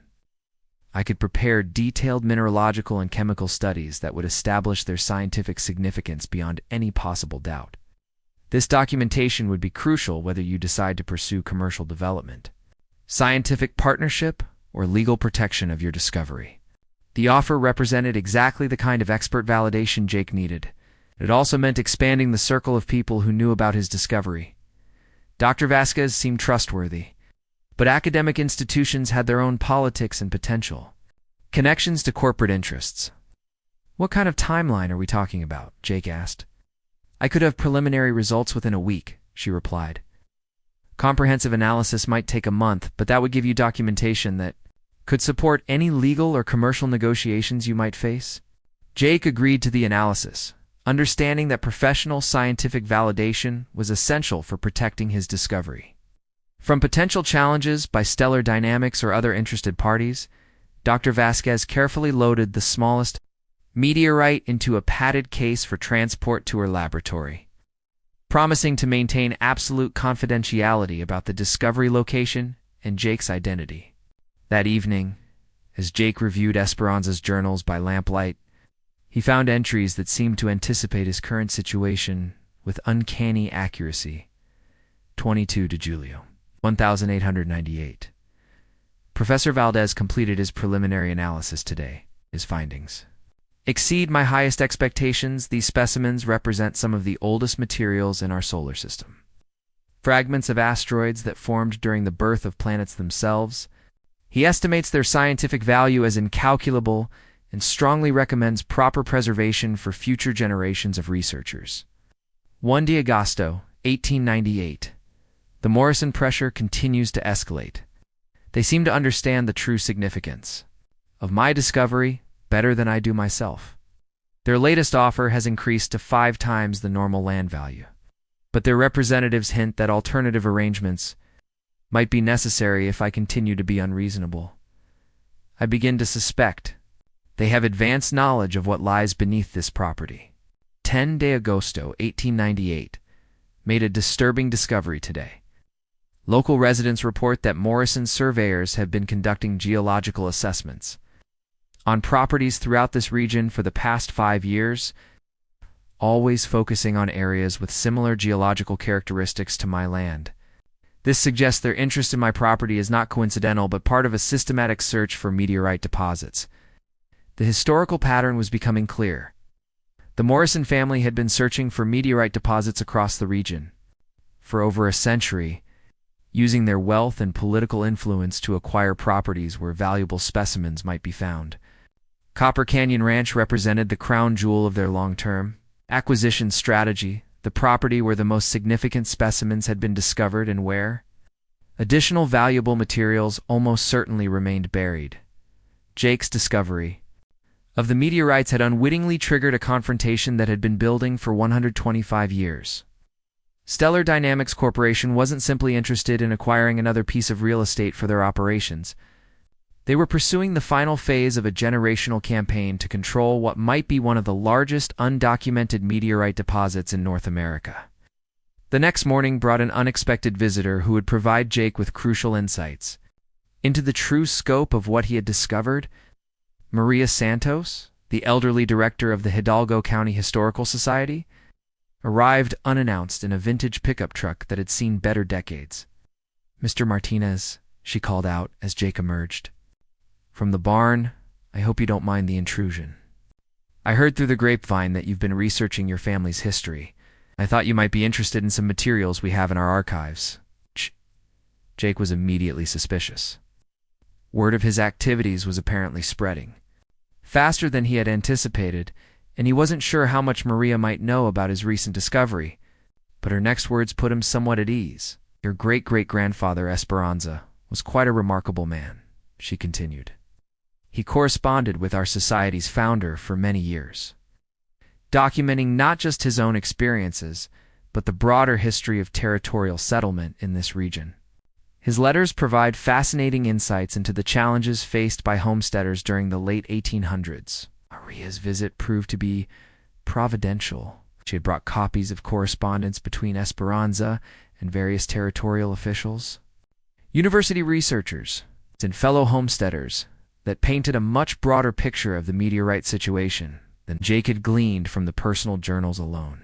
I could prepare detailed mineralogical and chemical studies that would establish their scientific significance beyond any possible doubt. This documentation would be crucial whether you decide to pursue commercial development, scientific partnership, or legal protection of your discovery." The offer represented exactly the kind of expert validation Jake needed. It also meant expanding the circle of people who knew about his discovery. Dr. Vasquez seemed trustworthy, but academic institutions had their own politics and potential connections to corporate interests. "What kind of timeline are we talking about?" Jake asked. "I could have preliminary results within a week," she replied. "Comprehensive analysis might take a month, but that would give you documentation that could support any legal or commercial negotiations you might face." Jake agreed to the analysis, understanding that professional scientific validation was essential for protecting his discovery from potential challenges by Stellar Dynamics or other interested parties. Dr. Vasquez carefully loaded the smallest meteorite into a padded case for transport to her laboratory, promising to maintain absolute confidentiality about the discovery location and Jake's identity. That evening, as Jake reviewed Esperanza's journals by lamplight, he found entries that seemed to anticipate his current situation with uncanny accuracy. 22 de Julio, 1898. Professor Valdez completed his preliminary analysis today. His findings exceed my highest expectations. These specimens represent some of the oldest materials in our solar system. Fragments of asteroids that formed during the birth of planets themselves. He estimates their scientific value as incalculable and strongly recommends proper preservation for future generations of researchers. 1 de Agosto, 1898. The Morrison pressure continues to escalate. They seem to understand the true significance of my discovery better than I do myself. Their latest offer has increased to 5 times the normal land value, but their representatives hint that alternative arrangements might be necessary if I continue to be unreasonable. I begin to suspect they have advanced knowledge of what lies beneath this property. 10 de Agosto, 1898. Made a disturbing discovery today. Local residents report that Morrison surveyors have been conducting geological assessments on properties throughout this region for the past 5 years, always focusing on areas with similar geological characteristics to my land. This suggests their interest in my property is not coincidental but part of a systematic search for meteorite deposits. The historical pattern was becoming clear. The Morrison family had been searching for meteorite deposits across the region for over a century, using their wealth and political influence to acquire properties where valuable specimens might be found. Copper Canyon Ranch represented the crown jewel of their long-term acquisition strategy, the property where the most significant specimens had been discovered and where additional valuable materials almost certainly remained buried. Jake's discovery of the meteorites had unwittingly triggered a confrontation that had been building for 125 years. Stellar Dynamics Corporation wasn't simply interested in acquiring another piece of real estate for their operations. They were pursuing the final phase of a generational campaign to control what might be one of the largest undocumented meteorite deposits in North America. The next morning brought an unexpected visitor who would provide Jake with crucial insights into the true scope of what he had discovered. Maria Santos, the elderly director of the Hidalgo County Historical Society, arrived unannounced in a vintage pickup truck that had seen better decades. "Mr. Martinez," she called out as Jake emerged from the barn, "I hope you don't mind the intrusion. I heard through the grapevine that you've been researching your family's history. I thought you might be interested in some materials we have in our archives." Jake was immediately suspicious. Word of his activities was apparently spreading faster than he had anticipated, and he wasn't sure how much Maria might know about his recent discovery, but her next words put him somewhat at ease. "Your great-great-grandfather Esperanza was quite a remarkable man," she continued. "He corresponded with our society's founder for many years, documenting not just his own experiences, but the broader history of territorial settlement in this region. His letters provide fascinating insights into the challenges faced by homesteaders during the late 1800s. Maria's visit proved to be providential. She had brought copies of correspondence between Esperanza and various territorial officials, university researchers, and fellow homesteaders that painted a much broader picture of the meteorite situation than Jake had gleaned from the personal journals alone.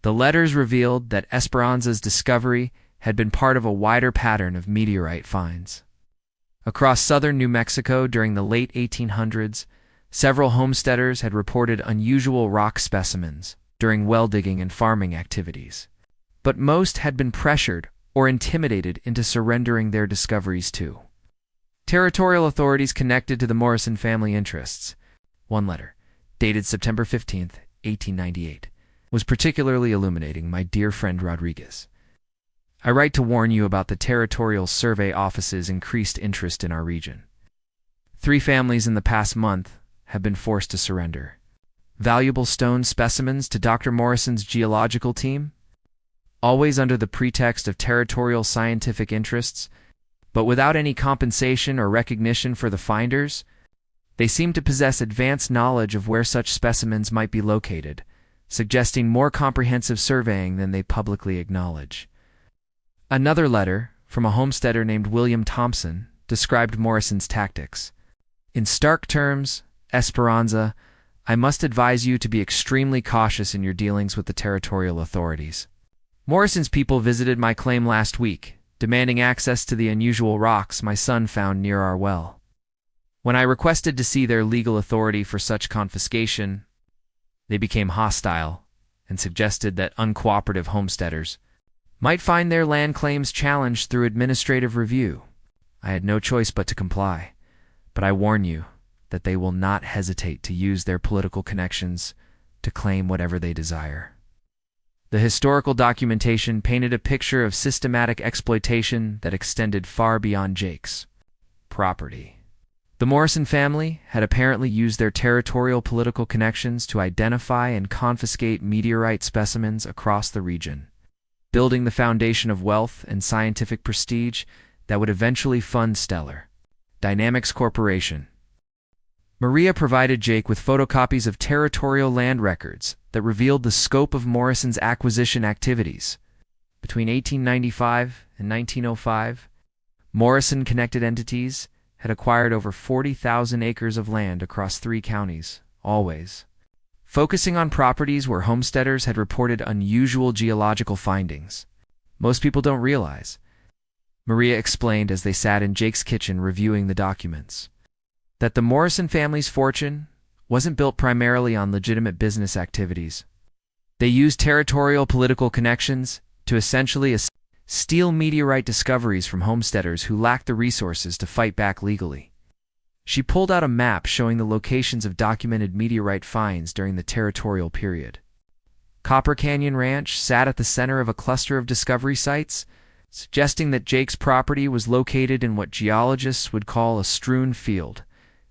The letters revealed that Esperanza's discovery had been part of a wider pattern of meteorite finds. Across southern New Mexico during the late 1800s, several homesteaders had reported unusual rock specimens during well digging and farming activities, but most had been pressured or intimidated into surrendering their discoveries too. Territorial authorities connected to the Morrison family interests. One letter, dated September 15, 1898, was particularly illuminating. "My dear friend Rodriguez, I write to warn you about the Territorial Survey Office's increased interest in our region. 3 families in the past month have been forced to surrender valuable stone specimens to Dr. Morrison's geological team, always under the pretext of territorial scientific interests, but without any compensation or recognition for the finders. They seem to possess advanced knowledge of where such specimens might be located, suggesting more comprehensive surveying than they publicly acknowledge." Another letter, from a homesteader named William Thompson, described Morrison's tactics. "In stark terms, Esperanza, I must advise you to be extremely cautious in your dealings with the territorial authorities. Morrison's people visited my claim last week, demanding access to the unusual rocks my son found near our well. When I requested to see their legal authority for such confiscation, they became hostile and suggested that uncooperative homesteaders might find their land claims challenged through administrative review. I had no choice but to comply, but I warn you that they will not hesitate to use their political connections to claim whatever they desire. The historical documentation painted a picture of systematic exploitation that extended far beyond Jake's property. The Morrison family had apparently used their territorial political connections to identify and confiscate meteorite specimens across the region, building the foundation of wealth and scientific prestige that would eventually fund Stellar Dynamics Corporation. Maria provided Jake with photocopies of territorial land records that revealed the scope of Morrison's acquisition activities. Between 1895 and 1905, Morrison-connected entities had acquired over 40,000 acres of land across 3 counties, always focusing on properties where homesteaders had reported unusual geological findings. Most people don't realize, Maria explained as they sat in Jake's kitchen reviewing the documents, that the Morrison family's fortune wasn't built primarily on legitimate business activities. They used territorial political connections to essentially steal meteorite discoveries from homesteaders who lacked the resources to fight back legally. She pulled out a map showing the locations of documented meteorite finds during the territorial period. Copper Canyon Ranch sat at the center of a cluster of discovery sites, suggesting that Jake's property was located in what geologists would call a strewn field,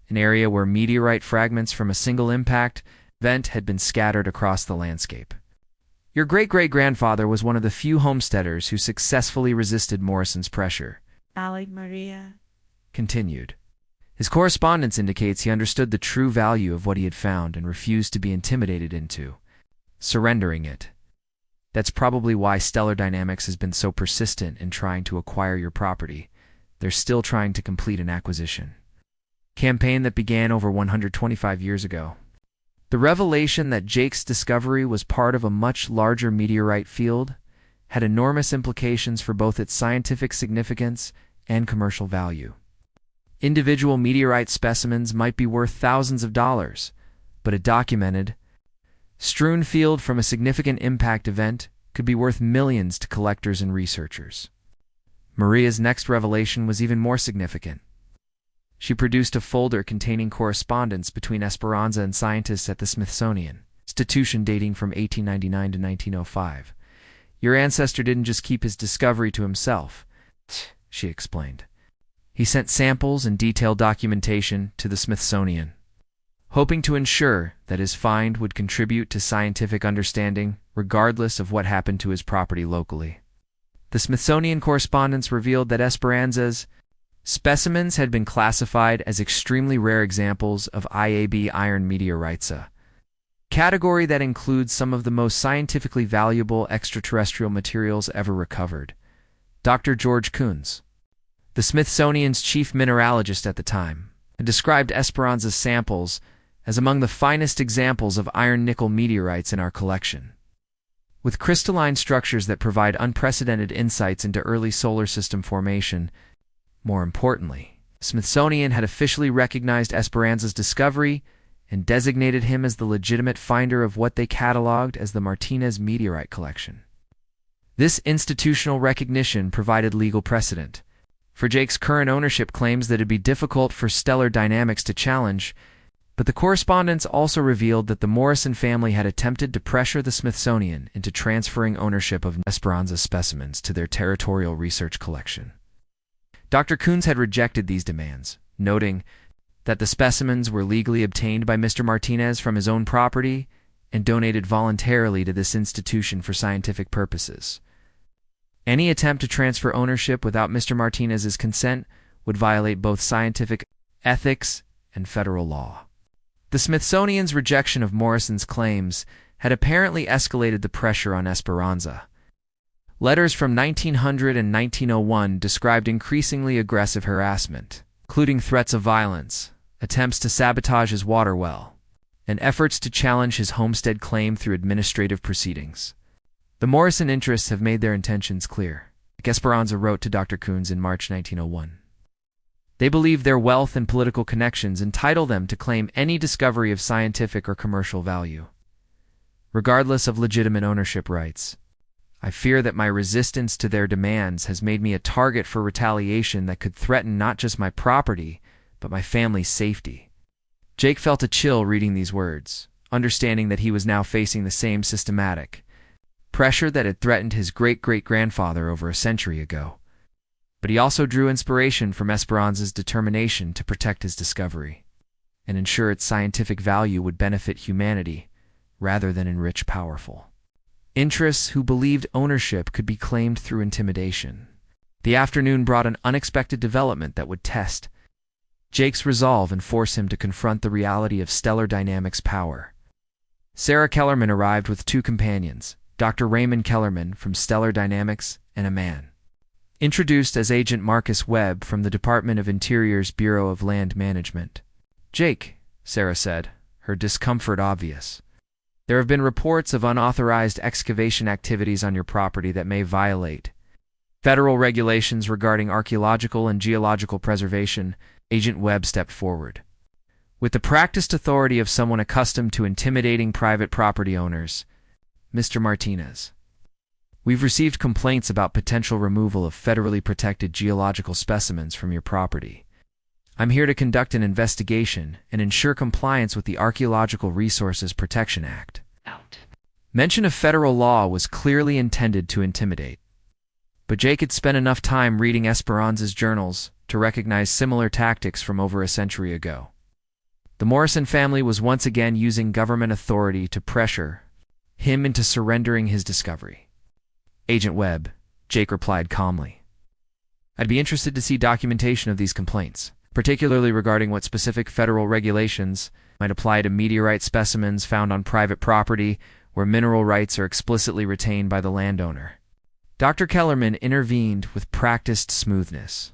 an area where meteorite fragments from a single impact event had been scattered across the landscape. Your great-great-grandfather was one of the few homesteaders who successfully resisted Morrison's pressure, Maria continued. His correspondence indicates he understood the true value of what he had found and refused to be intimidated into surrendering it. That's probably why Stellar Dynamics has been so persistent in trying to acquire your property. They're still trying to complete an acquisition campaign that began over 125 years ago. The revelation that Jake's discovery was part of a much larger meteorite field had enormous implications for both its scientific significance and commercial value. Individual meteorite specimens might be worth thousands of dollars, but a documented, strewn field from a significant impact event could be worth millions to collectors and researchers. Maria's next revelation was even more significant. She produced a folder containing correspondence between Esperanza and scientists at the Smithsonian Institution dating from 1899 to 1905. Your ancestor didn't just keep his discovery to himself, she explained. He sent samples and detailed documentation to the Smithsonian, hoping to ensure that his find would contribute to scientific understanding regardless of what happened to his property locally. The Smithsonian correspondence revealed that Esperanza's specimens had been classified as extremely rare examples of IAB iron meteorites, a category that includes some of the most scientifically valuable extraterrestrial materials ever recovered. Dr. George Kunz, the Smithsonian's chief mineralogist at the time, had described Esperanza's samples as among the finest examples of iron-nickel meteorites in our collection, with crystalline structures that provide unprecedented insights into early solar system formation. More importantly, the Smithsonian had officially recognized Esperanza's discovery and designated him as the legitimate finder of what they cataloged as the Martinez meteorite collection. This institutional recognition provided legal precedent for Jake's current ownership claims that it'd be difficult for Stellar Dynamics to challenge, but the correspondence also revealed that the Morrison family had attempted to pressure the Smithsonian into transferring ownership of Esperanza specimens to their territorial research collection. Dr. Kunz had rejected these demands, noting that the specimens were legally obtained by Mr. Martinez from his own property and donated voluntarily to this institution for scientific purposes. Any attempt to transfer ownership without Mr. Martinez's consent would violate both scientific ethics and federal law. The Smithsonian's rejection of Morrison's claims had apparently escalated the pressure on Esperanza. Letters from 1900 and 1901 described increasingly aggressive harassment, including threats of violence, attempts to sabotage his water well, and efforts to challenge his homestead claim through administrative proceedings. The Morrison interests have made their intentions clear, like Esperanza wrote to Dr. Kunz in March 1901. They believe their wealth and political connections entitle them to claim any discovery of scientific or commercial value, regardless of legitimate ownership rights. I fear that my resistance to their demands has made me a target for retaliation that could threaten not just my property, but my family's safety. Jake felt a chill reading these words, understanding that he was now facing the same systematic pressure that had threatened his great-great-grandfather over a century ago. But he also drew inspiration from Esperanza's determination to protect his discovery and ensure its scientific value would benefit humanity rather than enrich powerful interests who believed ownership could be claimed through intimidation. The afternoon brought an unexpected development that would test Jake's resolve and force him to confront the reality of stellar dynamics power. Sarah Kellerman arrived with two companions, Dr. Raymond Kellerman from Stellar Dynamics and a man introduced as Agent Marcus Webb from the Department of Interior's Bureau of Land Management. "Jake," Sarah said, her discomfort obvious, "there have been reports of unauthorized excavation activities on your property that may violate federal regulations regarding archaeological and geological preservation." Agent Webb stepped forward. With the practiced authority of someone accustomed to intimidating private property owners, "Mr. Martinez, we've received complaints about potential removal of federally protected geological specimens from your property. I'm here to conduct an investigation and ensure compliance with the Archaeological Resources Protection Act." Mention of federal law was clearly intended to intimidate. But Jake had spent enough time reading Esperanza's journals to recognize similar tactics from over a century ago. The Morrison family was once again using government authority to pressure him into surrendering his discovery. "Agent Webb," Jake replied calmly, "I'd be interested to see documentation of these complaints, particularly regarding what specific federal regulations might apply to meteorite specimens found on private property where mineral rights are explicitly retained by the landowner." Dr. Kellerman intervened with practiced smoothness.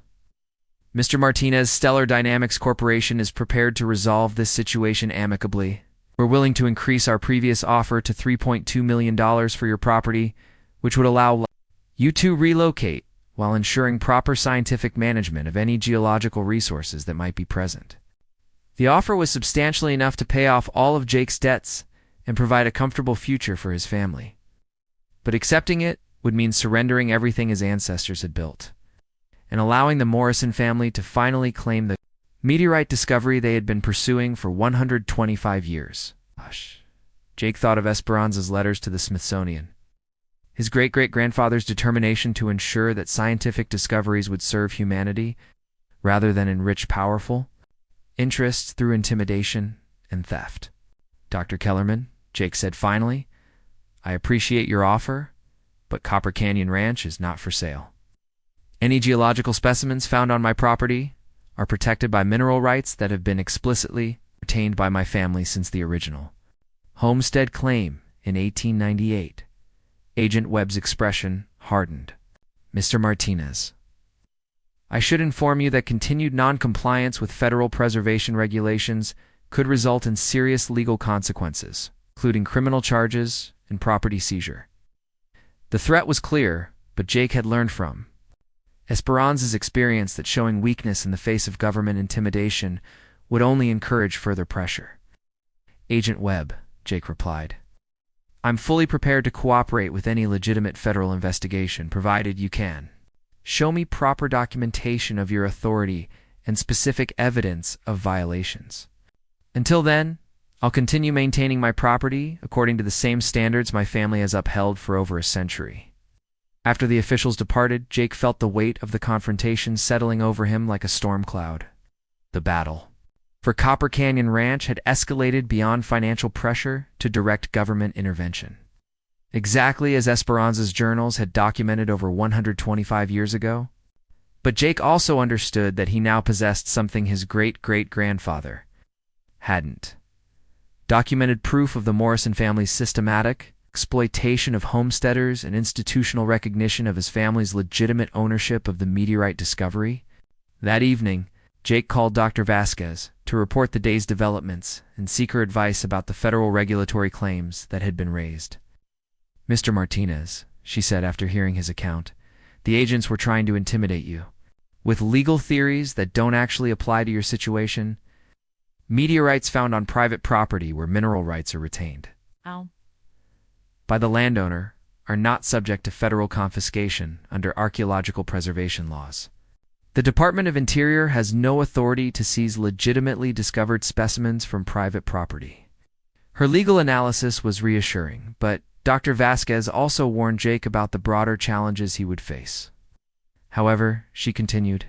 "Mr. Martinez, Stellar Dynamics Corporation is prepared to resolve this situation amicably. We're willing to increase our previous offer to $3.2 million for your property, which would allow you to relocate while ensuring proper scientific management of any geological resources that might be present." The offer was substantially enough to pay off all of Jake's debts and provide a comfortable future for his family. But accepting it would mean surrendering everything his ancestors had built and allowing the Morrison family to finally claim the meteorite discovery they had been pursuing for 125 years. Jake thought of Esperanza's letters to the Smithsonian, his great-great-grandfather's determination to ensure that scientific discoveries would serve humanity rather than enrich powerful interests through intimidation and theft. "Dr. Kellerman," Jake said finally, "I appreciate your offer, but Copper Canyon Ranch is not for sale. Any geological specimens found on my property are protected by mineral rights that have been explicitly retained by my family since the original homestead claim in 1898. Agent Webb's expression hardened. "Mr. Martinez, I should inform you that continued non-compliance with federal preservation regulations could result in serious legal consequences, including criminal charges and property seizure." The threat was clear, but Jake had learned from Esperanza's experience that showing weakness in the face of government intimidation would only encourage further pressure. "Agent Webb," Jake replied, "I'm fully prepared to cooperate with any legitimate federal investigation, provided you can show me proper documentation of your authority and specific evidence of violations. Until then, I'll continue maintaining my property according to the same standards my family has upheld for over a century." After the officials departed, Jake felt the weight of the confrontation settling over him like a storm cloud. The battle for Copper Canyon Ranch had escalated beyond financial pressure to direct government intervention. Exactly as Esperanza's journals had documented over 125 years ago. But Jake also understood that he now possessed something his great-great-grandfather hadn't. Documented proof of the Morrison family's systematic exploitation of homesteaders and institutional recognition of his family's legitimate ownership of the meteorite discovery. That evening, Jake called Dr. Vasquez to report the day's developments and seek her advice about the federal regulatory claims that had been raised. "Mr. Martinez," she said after hearing his account, "the agents were trying to intimidate you. with legal theories that don't actually apply to your situation. Meteorites found on private property where mineral rights are retained by the landowner are not subject to federal confiscation under archaeological preservation laws. The Department of Interior has no authority to seize legitimately discovered specimens from private property. Her legal analysis was reassuring, but Dr. Vasquez also warned Jake about the broader challenges he would face. However, she continued,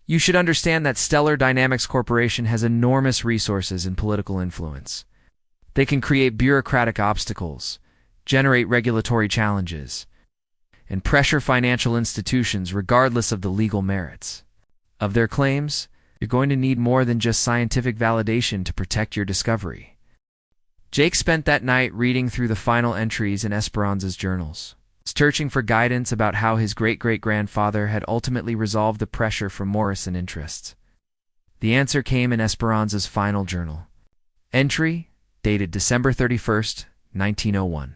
"You should understand that Stellar Dynamics Corporation has enormous resources and political influence. They can create bureaucratic obstacles, generate regulatory challenges, and pressure financial institutions regardless of the legal merits of their claims. You're going to need more than just scientific validation to protect your discovery." Jake spent that night reading through the final entries in Esperanza's journals, searching for guidance about how his great-great-grandfather had ultimately resolved the pressure from Morrison interests. The answer came in Esperanza's final journal. Entry, dated December 31st, 1901.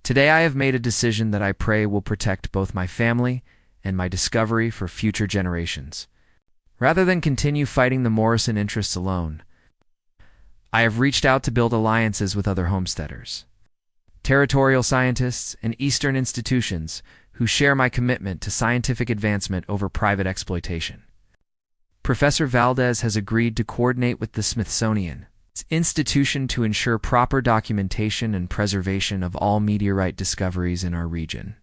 "Today I have made a decision that I pray will protect both my family and my discovery for future generations. Rather than continue fighting the Morrison interests alone, I have reached out to build alliances with other homesteaders, territorial scientists, and Eastern institutions who share my commitment to scientific advancement over private exploitation. Professor Valdez has agreed to coordinate with the Smithsonian institution to ensure proper documentation and preservation of all meteorite discoveries in our region.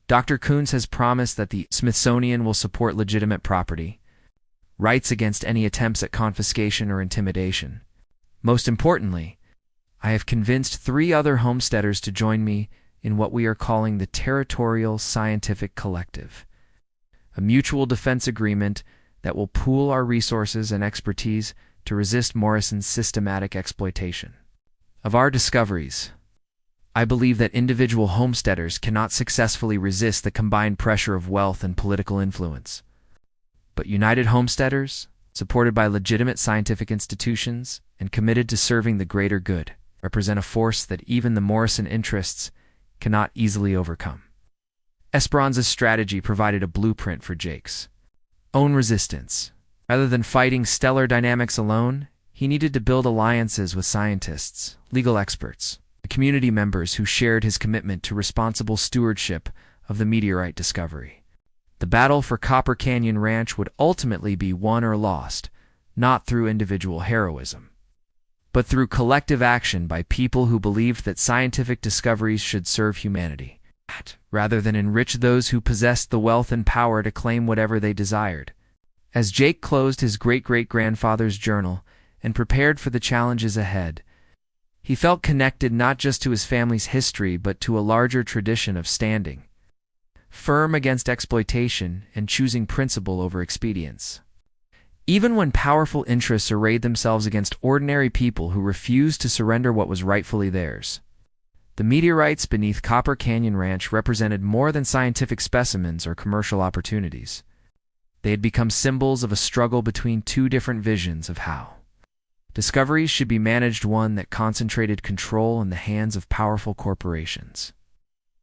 Dr. Coons has promised that the Smithsonian will support legitimate property rights against any attempts at confiscation or intimidation. Most importantly, I have convinced 3 other homesteaders to join me in what we are calling the Territorial Scientific Collective, a mutual defense agreement that will pool our resources and expertise to resist Morrison's systematic exploitation of our discoveries. I believe that individual homesteaders cannot successfully resist the combined pressure of wealth and political influence. But united homesteaders, supported by legitimate scientific institutions and committed to serving the greater good, represent a force that even the Morrison interests cannot easily overcome." Esperanza's strategy provided a blueprint for Jake's own resistance. Rather than fighting stellar dynamics alone, he needed to build alliances with scientists, legal experts, and community members who shared his commitment to responsible stewardship of the meteorite discovery. The battle for Copper Canyon Ranch would ultimately be won or lost, not through individual heroism, but through collective action by people who believed that scientific discoveries should serve humanity, rather than enrich those who possessed the wealth and power to claim whatever they desired. As Jake closed his great-great-grandfather's journal and prepared for the challenges ahead, he felt connected not just to his family's history but to a larger tradition of standing firm against exploitation and choosing principle over expedience. Even when powerful interests arrayed themselves against ordinary people who refused to surrender what was rightfully theirs, the meteorites beneath Copper Canyon Ranch represented more than scientific specimens or commercial opportunities. They had become symbols of a struggle between 2 different visions of how discoveries should be managed, one that concentrated control in the hands of powerful corporations,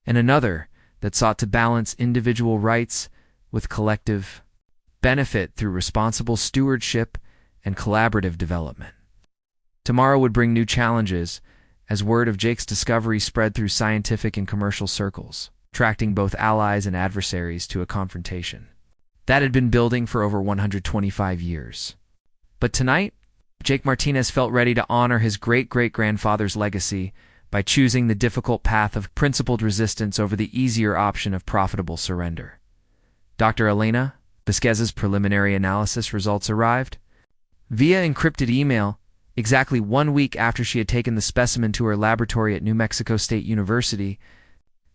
and another that sought to balance individual rights with collective benefit through responsible stewardship and collaborative development. Tomorrow would bring new challenges as word of Jake's discovery spread through scientific and commercial circles, attracting both allies and adversaries to a confrontation that had been building for over 125 years. But tonight, Jake Martinez felt ready to honor his great-great-grandfather's legacy by choosing the difficult path of principled resistance over the easier option of profitable surrender. Dr. Elena Vasquez's preliminary analysis results arrived via encrypted email exactly 1 week after she had taken the specimen to her laboratory at New Mexico State University.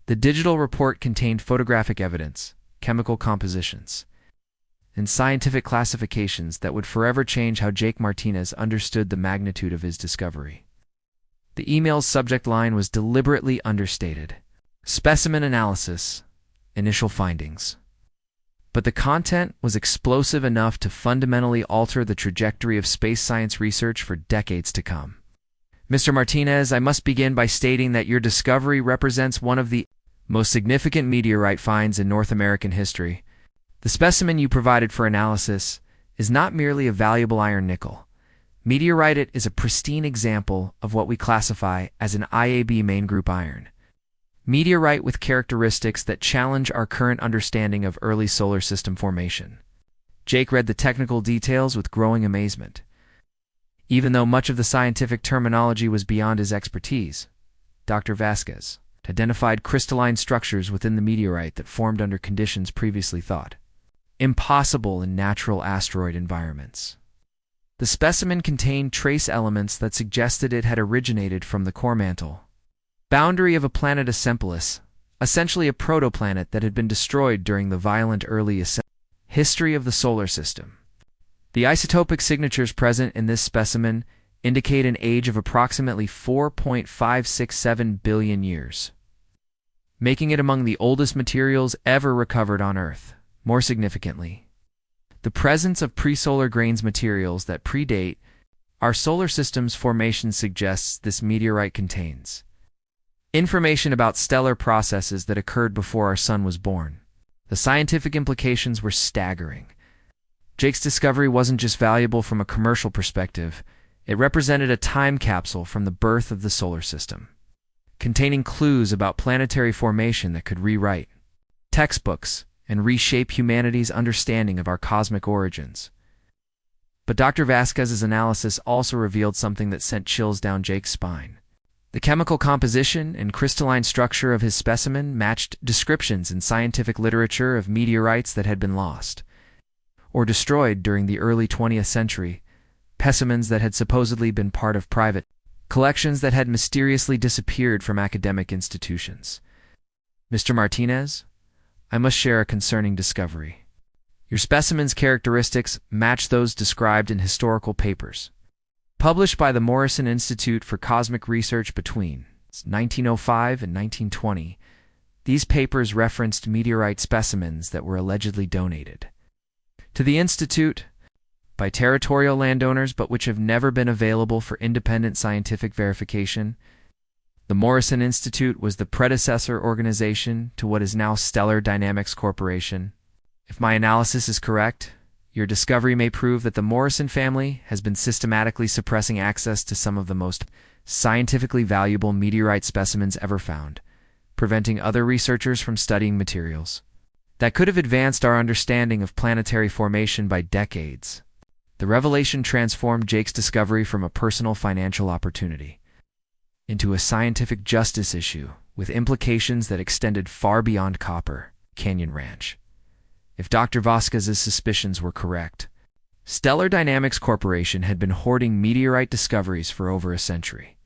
The digital report contained photographic evidence, chemical compositions, and scientific classifications that would forever change how Jake Martinez understood the magnitude of his discovery. The email's subject line was deliberately understated: specimen analysis, initial findings. But the content was explosive enough to fundamentally alter the trajectory of space science research for decades to come. "Mr. Martinez, I must begin by stating that your discovery represents one of the most significant meteorite finds in North American history. The specimen you provided for analysis is not merely a valuable iron-nickel. Meteorite is a pristine example of what we classify as an IAB main group iron. Meteorite with characteristics that challenge our current understanding of early solar system formation. Jake read the technical details with growing amazement. Even though much of the scientific terminology was beyond his expertise, Dr. Vasquez identified crystalline structures within the meteorite that formed under conditions previously thought impossible in natural asteroid environments. The specimen contained trace elements that suggested it had originated from the core mantle boundary of a planet Escalating, essentially a protoplanet that had been destroyed during the violent early history of the solar system. The isotopic signatures present in this specimen indicate an age of approximately 4.567 billion years, making it among the oldest materials ever recovered on Earth. More significantly, the presence of pre-solar grains materials that predate our solar system's formation suggests this meteorite contains information about stellar processes that occurred before our sun was born. The scientific implications were staggering. Jake's discovery wasn't just valuable from a commercial perspective, it represented a time capsule from the birth of the solar system, containing clues about planetary formation that could rewrite textbooks and reshape humanity's understanding of our cosmic origins. But Dr. Vasquez's analysis also revealed something that sent chills down Jake's spine. The chemical composition and crystalline structure of his specimen matched descriptions in scientific literature of meteorites that had been lost or destroyed during the early 20th century, specimens that had supposedly been part of private collections that had mysteriously disappeared from academic institutions. Mr. Martinez, I must share a concerning discovery. Your specimen's characteristics match those described in historical papers published by the Morrison Institute for Cosmic Research between 1905 and 1920. These papers referenced meteorite specimens that were allegedly donated to the Institute by territorial landowners but which have never been available for independent scientific verification. The Morrison Institute was the predecessor organization to what is now Stellar Dynamics Corporation. If my analysis is correct, your discovery may prove that the Morrison family has been systematically suppressing access to some of the most scientifically valuable meteorite specimens ever found, preventing other researchers from studying materials that could have advanced our understanding of planetary formation by decades. The revelation transformed Jake's discovery from a personal financial opportunity into a scientific justice issue with implications that extended far beyond Copper Canyon Ranch. If Dr. Vasquez's suspicions were correct, Stellar Dynamics Corporation had been hoarding meteorite discoveries for over a century,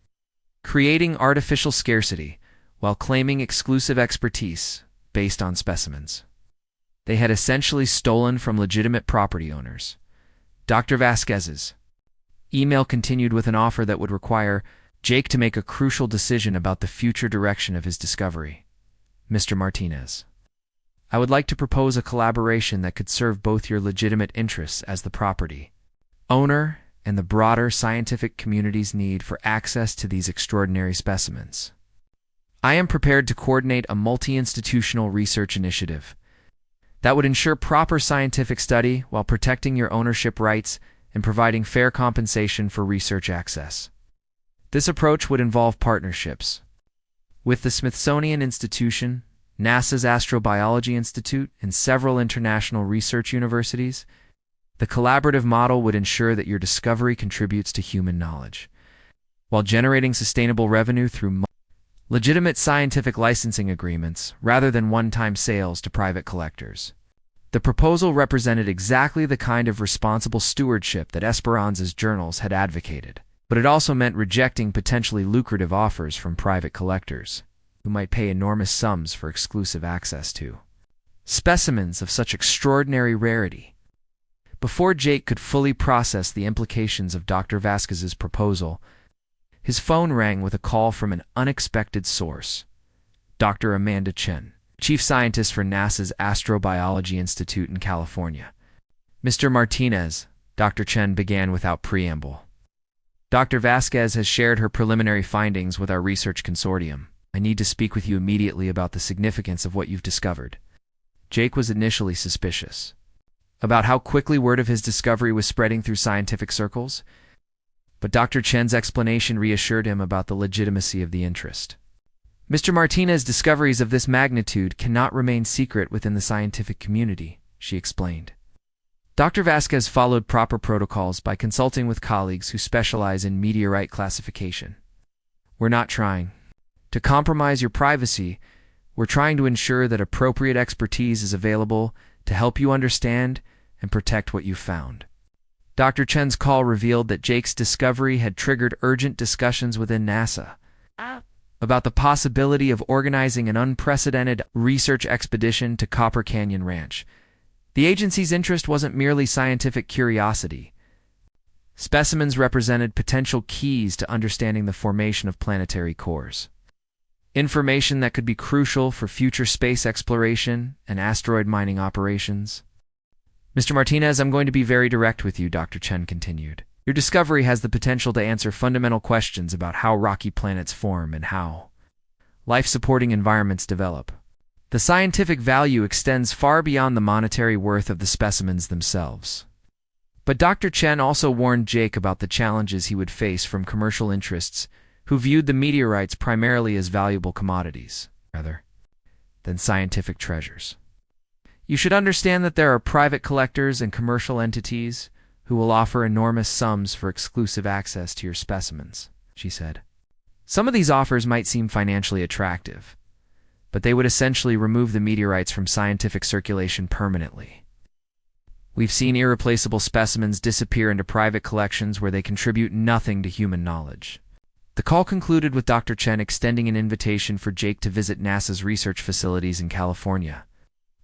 creating artificial scarcity while claiming exclusive expertise based on specimens they had essentially stolen from legitimate property owners. Dr. Vasquez's email continued with an offer that would require Jake to make a crucial decision about the future direction of his discovery. Mr. Martinez, I would like to propose a collaboration that could serve both your legitimate interests as the property owner and the broader scientific community's need for access to these extraordinary specimens. I am prepared to coordinate a multi-institutional research initiative that would ensure proper scientific study while protecting your ownership rights and providing fair compensation for research access. This approach would involve partnerships with the Smithsonian Institution, NASA's Astrobiology Institute, and several international research universities. The collaborative model would ensure that your discovery contributes to human knowledge, while generating sustainable revenue through legitimate scientific licensing agreements rather than one-time sales to private collectors. The proposal represented exactly the kind of responsible stewardship that Esperanza's journals had advocated, but it also meant rejecting potentially lucrative offers from private collectors who might pay enormous sums for exclusive access to specimens of such extraordinary rarity. Before Jake could fully process the implications of Dr. Vasquez's proposal, his phone rang with a call from an unexpected source. Dr. Amanda Chen, chief scientist for NASA's Astrobiology Institute in California. Mr. Martinez, Dr. Chen began without preamble. Dr. Vasquez has shared her preliminary findings with our research consortium. I need to speak with you immediately about the significance of what you've discovered. Jake was initially suspicious about how quickly word of his discovery was spreading through scientific circles, but Dr. Chen's explanation reassured him about the legitimacy of the interest. Mr. Martinez's discoveries of this magnitude cannot remain secret within the scientific community, she explained. Dr. Vasquez followed proper protocols by consulting with colleagues who specialize in meteorite classification. We're not trying to compromise your privacy. We're trying to ensure that appropriate expertise is available to help you understand and protect what you found. Dr. Chen's call revealed that Jake's discovery had triggered urgent discussions within NASA about the possibility of organizing an unprecedented research expedition to Copper Canyon Ranch. The agency's interest wasn't merely scientific curiosity. Specimens represented potential keys to understanding the formation of planetary cores. Information that could be crucial for future space exploration and asteroid mining operations. Mr. Martinez, I'm going to be very direct with you, Dr. Chen continued. Your discovery has the potential to answer fundamental questions about how rocky planets form and how life-supporting environments develop. The scientific value extends far beyond the monetary worth of the specimens themselves. But Dr. Chen also warned Jake about the challenges he would face from commercial interests who viewed the meteorites primarily as valuable commodities, rather than scientific treasures. You should understand that there are private collectors and commercial entities who will offer enormous sums for exclusive access to your specimens, she said. Some of these offers might seem financially attractive, but they would essentially remove the meteorites from scientific circulation permanently. We've seen irreplaceable specimens disappear into private collections where they contribute nothing to human knowledge. The call concluded with Dr. Chen extending an invitation for Jake to visit NASA's research facilities in California,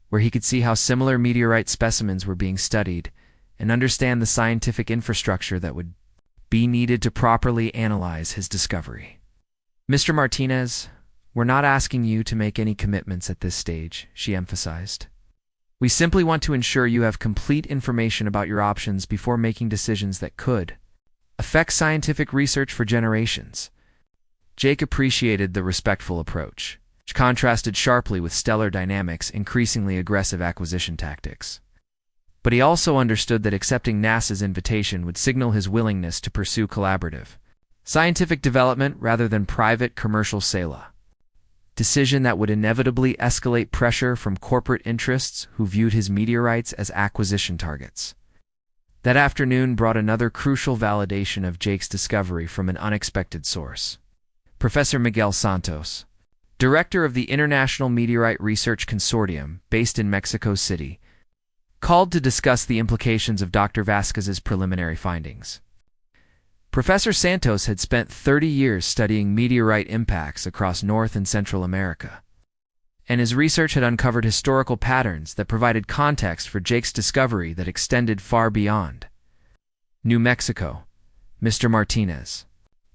where he could see how similar meteorite specimens were being studied and understand the scientific infrastructure that would be needed to properly analyze his discovery. Mr. Martinez, we're not asking you to make any commitments at this stage, she emphasized. We simply want to ensure you have complete information about your options before making decisions that could affect scientific research for generations. Jake appreciated the respectful approach, which contrasted sharply with Stellar Dynamics' increasingly aggressive acquisition tactics. But he also understood that accepting NASA's invitation would signal his willingness to pursue collaborative scientific development rather than private commercial sale. Decision that would inevitably escalate pressure from corporate interests who viewed his meteorites as acquisition targets. That afternoon brought another crucial validation of Jake's discovery from an unexpected source. Professor Miguel Santos, director of the International Meteorite Research Consortium based in Mexico City, called to discuss the implications of Dr. Vasquez's preliminary findings. Professor Santos had spent 30 years studying meteorite impacts across North and Central America, and his research had uncovered historical patterns that provided context for Jake's discovery that extended far beyond New Mexico. Mr. Martinez,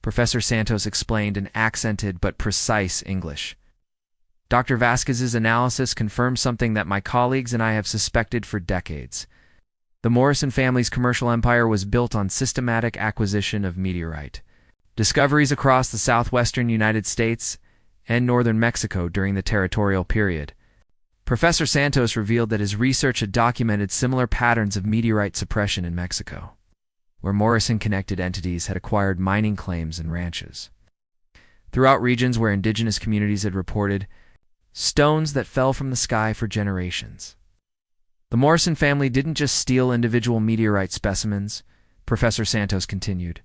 Professor Santos explained in accented but precise English. Dr. Vasquez's analysis confirms something that my colleagues and I have suspected for decades. The Morrison family's commercial empire was built on systematic acquisition of meteorite. Discoveries across the southwestern United States and northern Mexico during the territorial period. Professor Santos revealed that his research had documented similar patterns of meteorite suppression in Mexico, where Morrison-connected entities had acquired mining claims and ranches. Throughout regions where indigenous communities had reported stones that fell from the sky for generations. The Morrison family didn't just steal individual meteorite specimens, Professor Santos continued.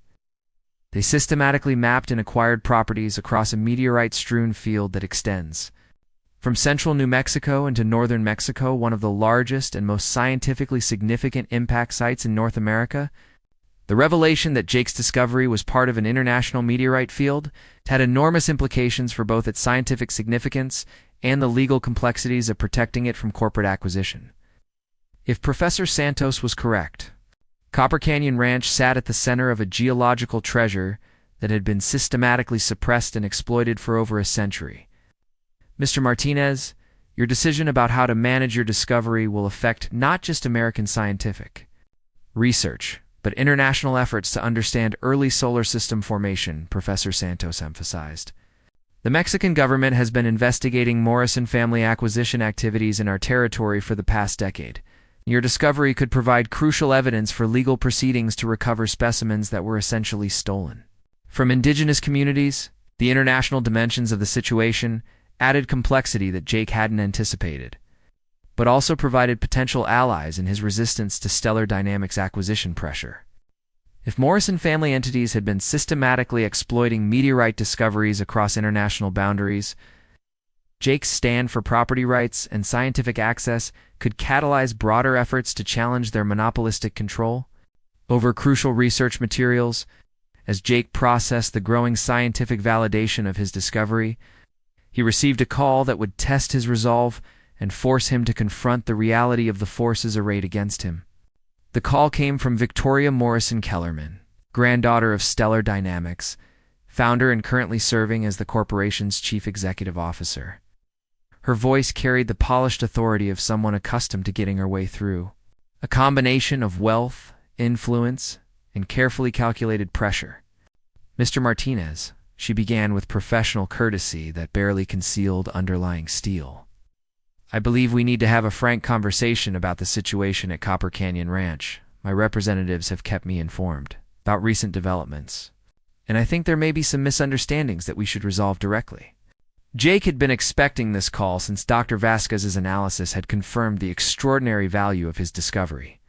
They systematically mapped and acquired properties across a meteorite-strewn field that extends from central New Mexico into northern Mexico, one of the largest and most scientifically significant impact sites in North America. The revelation that Jake's discovery was part of an international meteorite field had enormous implications for both its scientific significance and the legal complexities of protecting it from corporate acquisition. If Professor Santos was correct, Copper Canyon Ranch sat at the center of a geological treasure that had been systematically suppressed and exploited for over a century. Mr. Martinez, your decision about how to manage your discovery will affect not just American scientific research, but international efforts to understand early solar system formation, Professor Santos emphasized. The Mexican government has been investigating Morrison family acquisition activities in our territory for the past decade. Your discovery could provide crucial evidence for legal proceedings to recover specimens that were essentially stolen. From indigenous communities, the international dimensions of the situation added complexity that Jake hadn't anticipated, but also provided potential allies in his resistance to stellar dynamics acquisition pressure. If Morrison family entities had been systematically exploiting meteorite discoveries across international boundaries, Jake's stand for property rights and scientific access could catalyze broader efforts to challenge their monopolistic control over crucial research materials. As Jake processed the growing scientific validation of his discovery, he received a call that would test his resolve and force him to confront the reality of the forces arrayed against him. The call came from Victoria Morrison Kellerman, granddaughter of Stellar Dynamics, founder and currently serving as the corporation's chief executive officer. Her voice carried the polished authority of someone accustomed to getting her way through. A combination of wealth, influence, and carefully calculated pressure. "Mr. Martinez," she began with professional courtesy that barely concealed underlying steel. "I believe we need to have a frank conversation about the situation at Copper Canyon Ranch. My representatives have kept me informed about recent developments, and I think there may be some misunderstandings that we should resolve directly." Jake had been expecting this call since Dr. Vasquez's analysis had confirmed the extraordinary value of his discovery.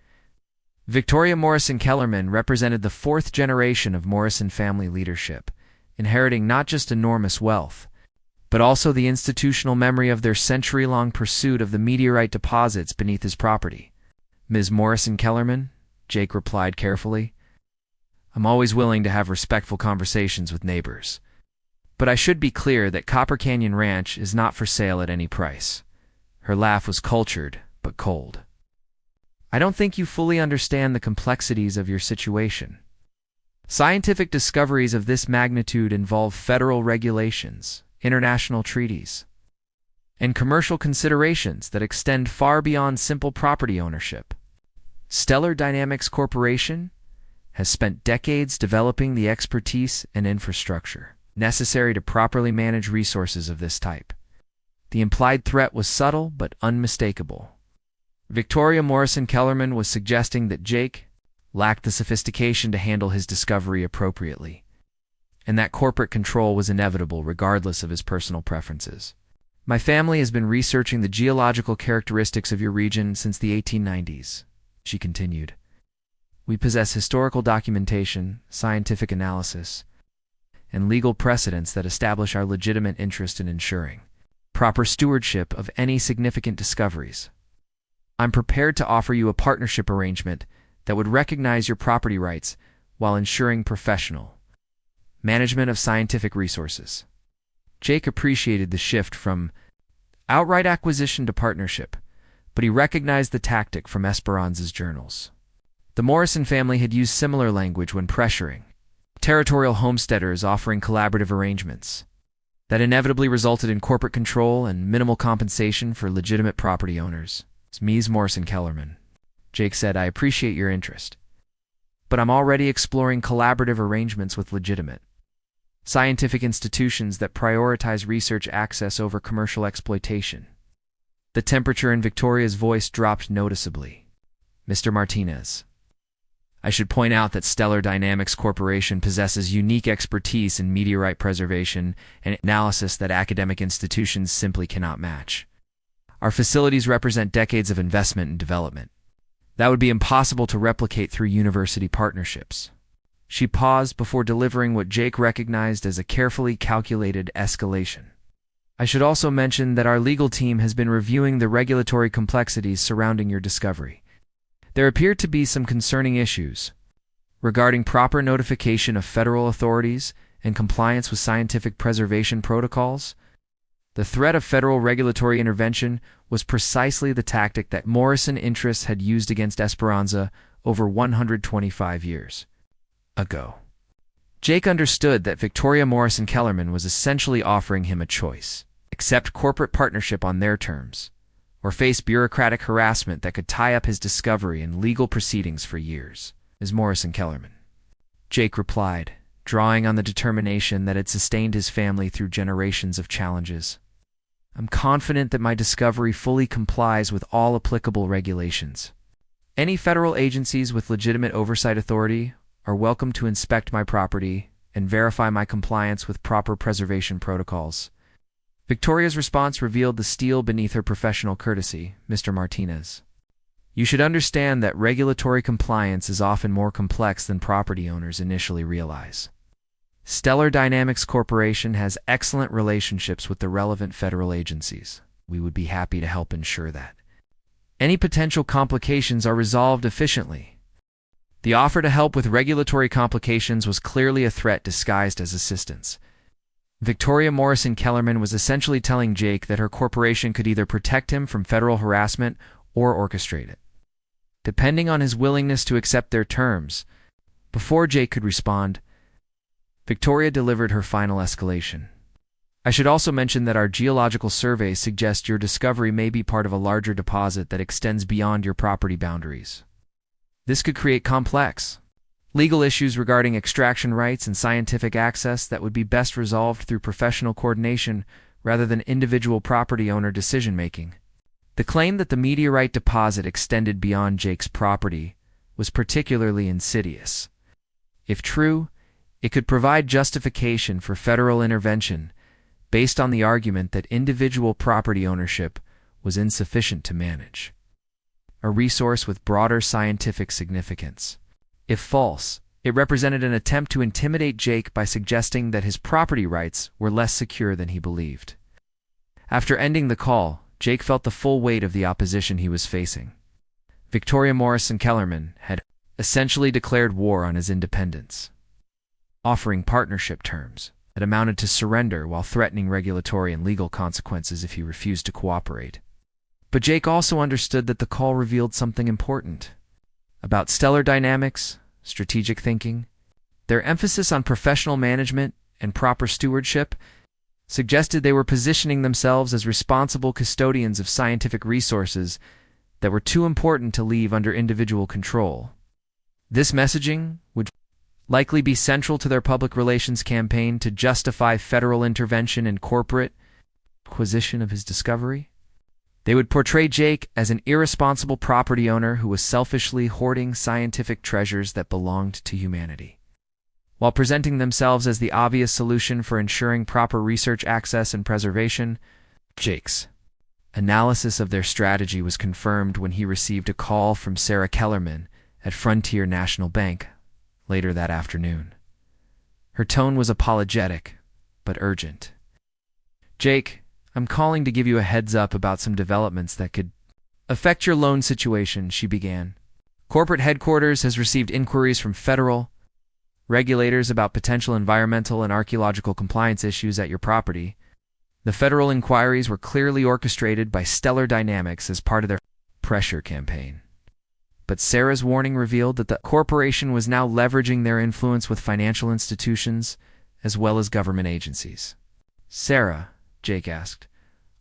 Victoria Morrison Kellerman represented the fourth generation of Morrison family leadership, inheriting not just enormous wealth, but also the institutional memory of their century-long pursuit of the meteorite deposits beneath his property. "Ms. Morrison Kellerman," Jake replied carefully, "I'm always willing to have respectful conversations with neighbors. But I should be clear that Copper Canyon Ranch is not for sale at any price." Her laugh was cultured, but cold. "I don't think you fully understand the complexities of your situation. Scientific discoveries of this magnitude involve federal regulations, international treaties, and commercial considerations that extend far beyond simple property ownership. Stellar Dynamics Corporation has spent decades developing the expertise and infrastructure necessary to properly manage resources of this type." The implied threat was subtle but unmistakable. Victoria Morrison Kellerman was suggesting that Jake lacked the sophistication to handle his discovery appropriately, and that corporate control was inevitable regardless of his personal preferences. "My family has been researching the geological characteristics of your region since the 1890s, she continued. "We possess historical documentation, scientific analysis, and legal precedents that establish our legitimate interest in ensuring proper stewardship of any significant discoveries. I'm prepared to offer you a partnership arrangement that would recognize your property rights while ensuring professional management of scientific resources." Jake appreciated the shift from outright acquisition to partnership, but he recognized the tactic from Esperanza's journals. The Morrison family had used similar language when pressuring territorial homesteaders, offering collaborative arrangements that inevitably resulted in corporate control and minimal compensation for legitimate property owners. "Ms. Morrison Kellerman," Jake said, "I appreciate your interest, but I'm already exploring collaborative arrangements with legitimate scientific institutions that prioritize research access over commercial exploitation." The temperature in Victoria's voice dropped noticeably. "Mr. Martinez, I should point out that Stellar Dynamics Corporation possesses unique expertise in meteorite preservation and analysis that academic institutions simply cannot match. Our facilities represent decades of investment and development that would be impossible to replicate through university partnerships." She paused before delivering what Jake recognized as a carefully calculated escalation. "I should also mention that our legal team has been reviewing the regulatory complexities surrounding your discovery. There appear to be some concerning issues regarding proper notification of federal authorities and compliance with scientific preservation protocols." The threat of federal regulatory intervention was precisely the tactic that Morrison interests had used against Esperanza over 125 years ago. Jake understood that Victoria Morrison Kellerman was essentially offering him a choice: accept corporate partnership on their terms, or face bureaucratic harassment that could tie up his discovery in legal proceedings for years. "Ms. Morrison Kellerman," Jake replied, drawing on the determination that had sustained his family through generations of challenges. I'm confident that my discovery fully complies with all applicable regulations. Any federal agencies with legitimate oversight authority are welcome to inspect my property and verify my compliance with proper preservation protocols. Victoria's response revealed the steel beneath her professional courtesy, Mr. Martinez. You should understand that regulatory compliance is often more complex than property owners initially realize. Stellar Dynamics Corporation has excellent relationships with the relevant federal agencies. We would be happy to help ensure that any potential complications are resolved efficiently. The offer to help with regulatory complications was clearly a threat disguised as assistance. Victoria Morrison Kellerman was essentially telling Jake that her corporation could either protect him from federal harassment or orchestrate it, depending on his willingness to accept their terms. Before Jake could respond, Victoria delivered her final escalation. I should also mention that our geological surveys suggest your discovery may be part of a larger deposit that extends beyond your property boundaries. This could create complex legal issues regarding extraction rights and scientific access that would be best resolved through professional coordination rather than individual property owner decision-making. The claim that the meteorite deposit extended beyond Jake's property was particularly insidious. If true, it could provide justification for federal intervention based on the argument that individual property ownership was insufficient to manage a resource with broader scientific significance. If false, it represented an attempt to intimidate Jake by suggesting that his property rights were less secure than he believed. After ending the call, Jake felt the full weight of the opposition he was facing. Victoria Morrison Kellerman had essentially declared war on his independence, offering partnership terms that amounted to surrender while threatening regulatory and legal consequences if he refused to cooperate. But Jake also understood that the call revealed something important about stellar dynamics, strategic thinking. Their emphasis on professional management and proper stewardship suggested they were positioning themselves as responsible custodians of scientific resources that were too important to leave under individual control. This messaging would likely be central to their public relations campaign to justify federal intervention and corporate acquisition of his discovery. They would portray Jake as an irresponsible property owner who was selfishly hoarding scientific treasures that belonged to humanity, while presenting themselves as the obvious solution for ensuring proper research access and preservation. Jake's analysis of their strategy was confirmed when he received a call from Sarah Kellerman at Frontier National Bank later that afternoon. Her tone was apologetic, but urgent. Jake, I'm calling to give you a heads up about some developments that could affect your loan situation, she began. Corporate headquarters has received inquiries from federal regulators about potential environmental and archaeological compliance issues at your property. The federal inquiries were clearly orchestrated by Stellar Dynamics as part of their pressure campaign. But Sarah's warning revealed that the corporation was now leveraging their influence with financial institutions as well as government agencies. Sarah, Jake asked,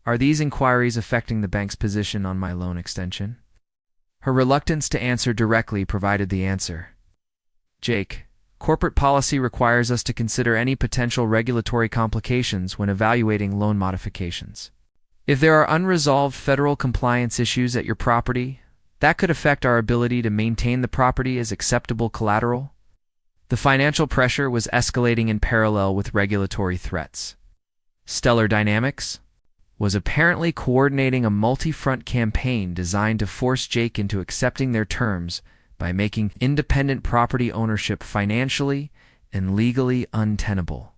are these inquiries affecting the bank's position on my loan extension? Her reluctance to answer directly provided the answer. Jake, corporate policy requires us to consider any potential regulatory complications when evaluating loan modifications. If there are unresolved federal compliance issues at your property, that could affect our ability to maintain the property as acceptable collateral. The financial pressure was escalating in parallel with regulatory threats. Stellar Dynamics was apparently coordinating a multi-front campaign designed to force Jake into accepting their terms by making independent property ownership financially and legally untenable.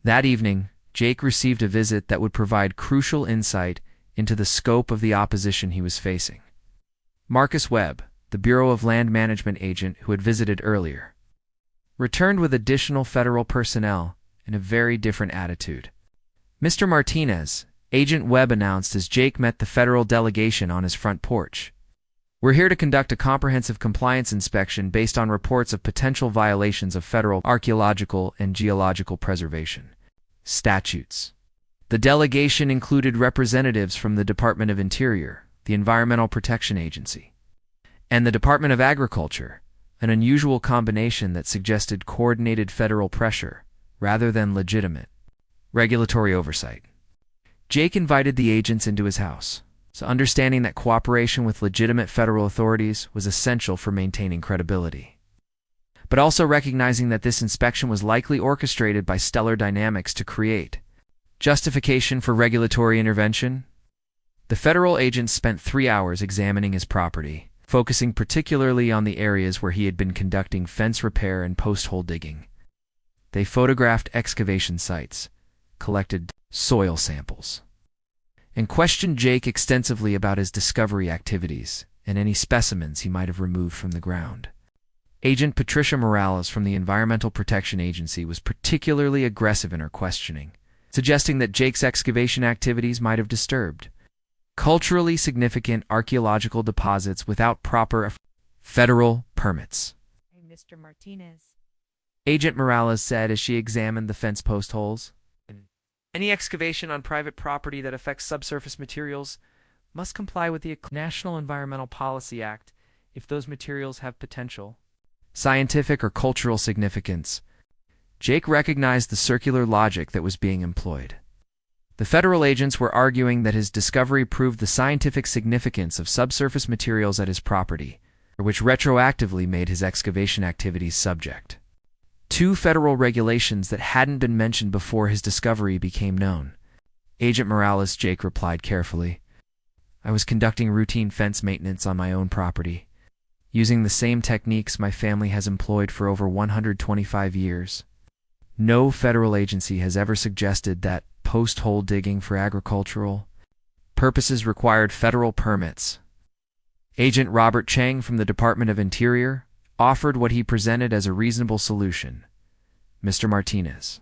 That evening, Jake received a visit that would provide crucial insight into the scope of the opposition he was facing. Marcus Webb, the Bureau of Land Management agent who had visited earlier, returned with additional federal personnel and a very different attitude. Mr. Martinez, Agent Webb announced as Jake met the federal delegation on his front porch. We're here to conduct a comprehensive compliance inspection based on reports of potential violations of federal archaeological and geological preservation statutes. The delegation included representatives from the Department of Interior, the Environmental Protection Agency, and the Department of Agriculture, an unusual combination that suggested coordinated federal pressure rather than legitimate regulatory oversight. Jake invited the agents into his house, so understanding that cooperation with legitimate federal authorities was essential for maintaining credibility, but also recognizing that this inspection was likely orchestrated by stellar dynamics to create justification for regulatory intervention. The federal agents spent 3 hours examining his property, focusing particularly on the areas where he had been conducting fence repair and post-hole digging. They photographed excavation sites, collected soil samples, and questioned Jake extensively about his discovery activities and any specimens he might have removed from the ground. Agent Patricia Morales from the Environmental Protection Agency was particularly aggressive in her questioning, suggesting that Jake's excavation activities might have disturbed culturally significant archaeological deposits without proper federal permits. Hey, Mr. Martinez. Agent Morales said as she examined the fence post holes. Any excavation on private property that affects subsurface materials must comply with the National Environmental Policy Act if those materials have potential scientific or cultural significance. Jake recognized the circular logic that was being employed. The federal agents were arguing that his discovery proved the scientific significance of subsurface materials at his property, which retroactively made his excavation activities subject 2 federal regulations that hadn't been mentioned before his discovery became known. Agent Morales, Jake replied carefully, I was conducting routine fence maintenance on my own property, using the same techniques my family has employed for over 125 years. No federal agency has ever suggested that post-hole digging for agricultural purposes required federal permits. Agent Robert Chang from the Department of Interior offered what he presented as a reasonable solution. Mr. Martinez,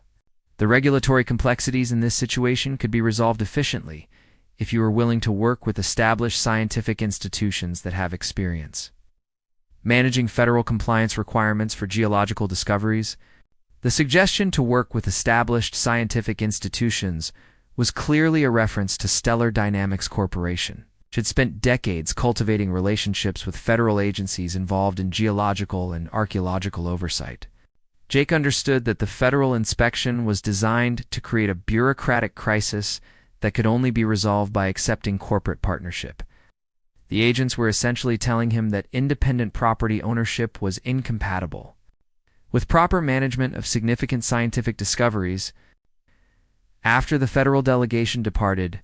the regulatory complexities in this situation could be resolved efficiently if you are willing to work with established scientific institutions that have experience managing federal compliance requirements for geological discoveries. The suggestion to work with established scientific institutions was clearly a reference to Stellar Dynamics Corporation, which had spent decades cultivating relationships with federal agencies involved in geological and archaeological oversight. Jake understood that the federal inspection was designed to create a bureaucratic crisis that could only be resolved by accepting corporate partnership. The agents were essentially telling him that independent property ownership was incompatible with proper management of significant scientific discoveries. After the federal delegation departed,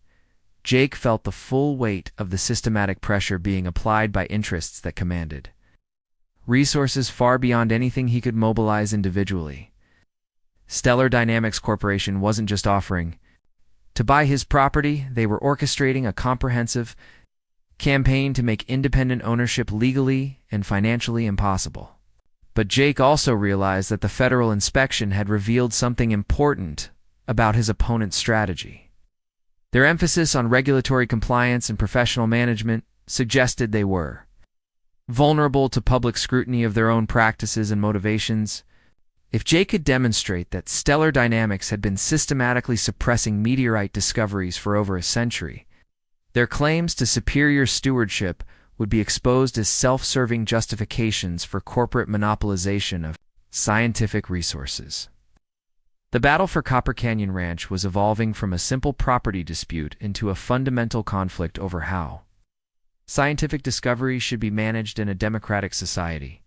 Jake felt the full weight of the systematic pressure being applied by interests that commanded resources far beyond anything he could mobilize individually. Stellar Dynamics Corporation wasn't just offering to buy his property, they were orchestrating a comprehensive campaign to make independent ownership legally and financially impossible. But Jake also realized that the federal inspection had revealed something important about his opponent's strategy. Their emphasis on regulatory compliance and professional management suggested they were vulnerable to public scrutiny of their own practices and motivations. If Jake could demonstrate that Stellar Dynamics had been systematically suppressing meteorite discoveries for over a century, their claims to superior stewardship would be exposed as self-serving justifications for corporate monopolization of scientific resources. The battle for Copper Canyon Ranch was evolving from a simple property dispute into a fundamental conflict over how scientific discoveries should be managed in a democratic society.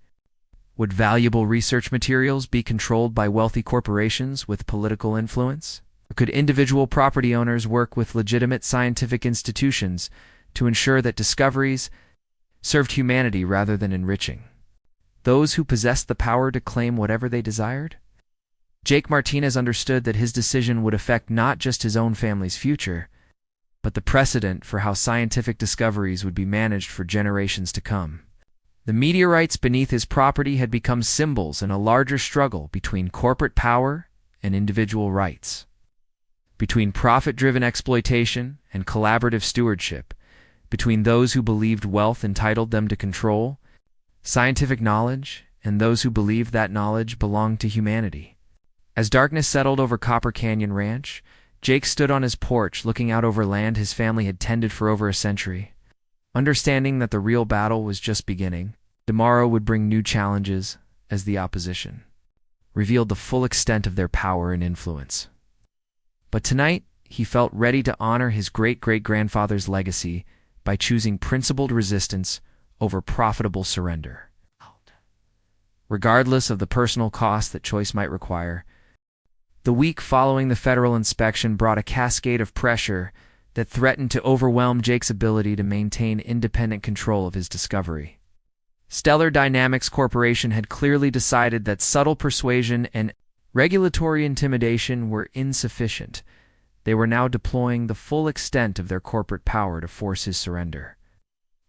Would valuable research materials be controlled by wealthy corporations with political influence? Or could individual property owners work with legitimate scientific institutions to ensure that discoveries served humanity rather than enriching those who possessed the power to claim whatever they desired? Jake Martinez understood that his decision would affect not just his own family's future, but the precedent for how scientific discoveries would be managed for generations to come. The meteorites beneath his property had become symbols in a larger struggle between corporate power and individual rights, between profit-driven exploitation and collaborative stewardship, between those who believed wealth entitled them to control scientific knowledge and those who believed that knowledge belonged to humanity. As darkness settled over Copper Canyon Ranch, Jake stood on his porch looking out over land his family had tended for over a century, understanding that the real battle was just beginning. Tomorrow would bring new challenges as the opposition revealed the full extent of their power and influence. But tonight, he felt ready to honor his great-great-grandfather's legacy by choosing principled resistance over profitable surrender. Regardless of the personal cost that choice might require, the week following the federal inspection brought a cascade of pressure that threatened to overwhelm Jake's ability to maintain independent control of his discovery. Stellar Dynamics Corporation had clearly decided that subtle persuasion and regulatory intimidation were insufficient. They were now deploying the full extent of their corporate power to force his surrender.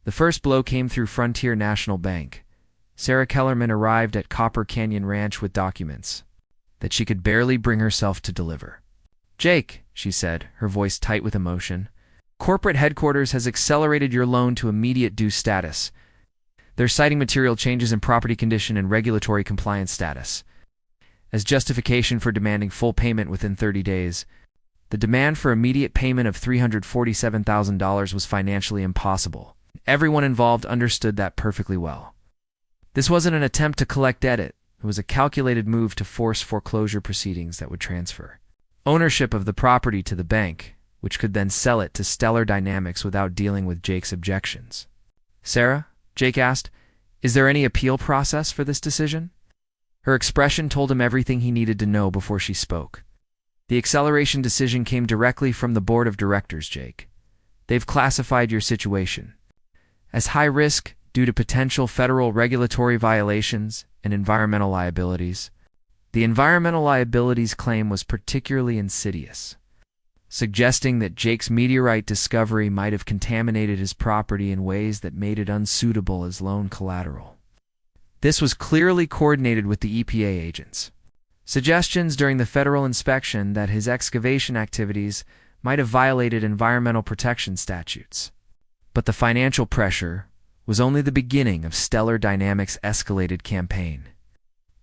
The first blow came through Frontier National Bank. Sarah Kellerman arrived at Copper Canyon Ranch with documents that she could barely bring herself to deliver. "Jake," she said, her voice tight with emotion, "corporate headquarters has accelerated your loan to immediate due status. They're citing material changes in property condition and regulatory compliance status as justification for demanding full payment within 30 days. The demand for immediate payment of $347,000 was financially impossible. Everyone involved understood that perfectly well. This wasn't an attempt to collect debt. It was a calculated move to force foreclosure proceedings that would transfer ownership of the property to the bank, which could then sell it to Stellar Dynamics without dealing with Jake's objections." "Sarah," Jake asked, "is there any appeal process for this decision?" Her expression told him everything he needed to know before she spoke. "The acceleration decision came directly from the board of directors, Jake. They've classified your situation as high risk due to potential federal regulatory violations and environmental liabilities. The environmental liabilities claim was particularly insidious, suggesting that Jake's meteorite discovery might have contaminated his property in ways that made it unsuitable as loan collateral. This was clearly coordinated with the EPA agents. Suggestions during the federal inspection that his excavation activities might have violated environmental protection statutes. But the financial pressure was only the beginning of Stellar Dynamics' escalated campaign.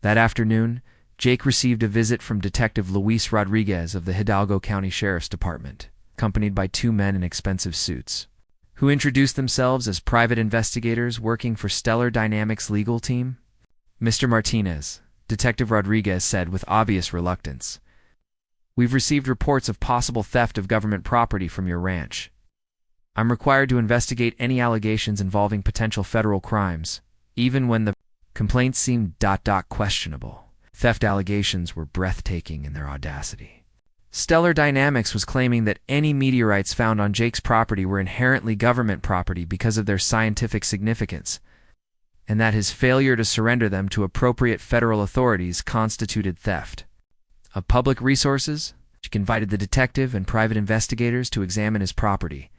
That afternoon, Jake received a visit from Detective Luis Rodriguez of the Hidalgo County Sheriff's Department, accompanied by two men in expensive suits, who introduced themselves as private investigators working for Stellar Dynamics' legal team. "Mr. Martinez," Detective Rodriguez said with obvious reluctance, "we've received reports of possible theft of government property from your ranch. I'm required to investigate any allegations involving potential federal crimes, even when the complaints seemed questionable. Theft allegations were breathtaking in their audacity. Stellar Dynamics was claiming that any meteorites found on Jake's property were inherently government property because of their scientific significance, and that his failure to surrender them to appropriate federal authorities constituted theft of public resources. Jake invited the detective and private investigators to examine his property,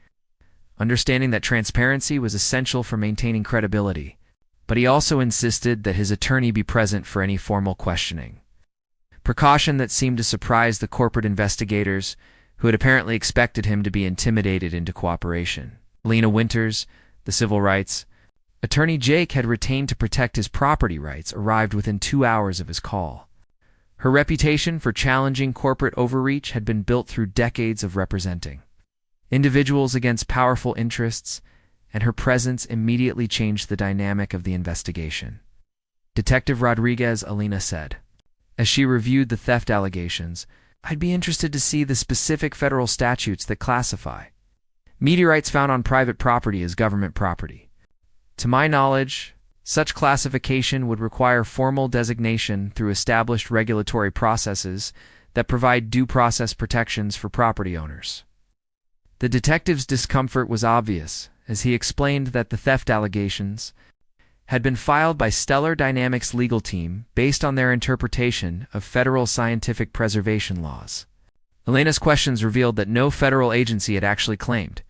understanding that transparency was essential for maintaining credibility, but he also insisted that his attorney be present for any formal questioning. Precaution that seemed to surprise the corporate investigators, who had apparently expected him to be intimidated into cooperation. Lena Winters, the civil rights attorney Jake had retained to protect his property rights, arrived within 2 hours of his call. Her reputation for challenging corporate overreach had been built through decades of representing individuals against powerful interests, and her presence immediately changed the dynamic of the investigation. Detective Rodriguez Alina said, as she reviewed the theft allegations, "I'd be interested to see the specific federal statutes that classify meteorites found on private property as government property. To my knowledge, such classification would require formal designation through established regulatory processes that provide due process protections for property owners." The detective's discomfort was obvious as he explained that the theft allegations had been filed by Stellar Dynamics' legal team based on their interpretation of federal scientific preservation laws. Elena's questions revealed that no federal agency had actually claimed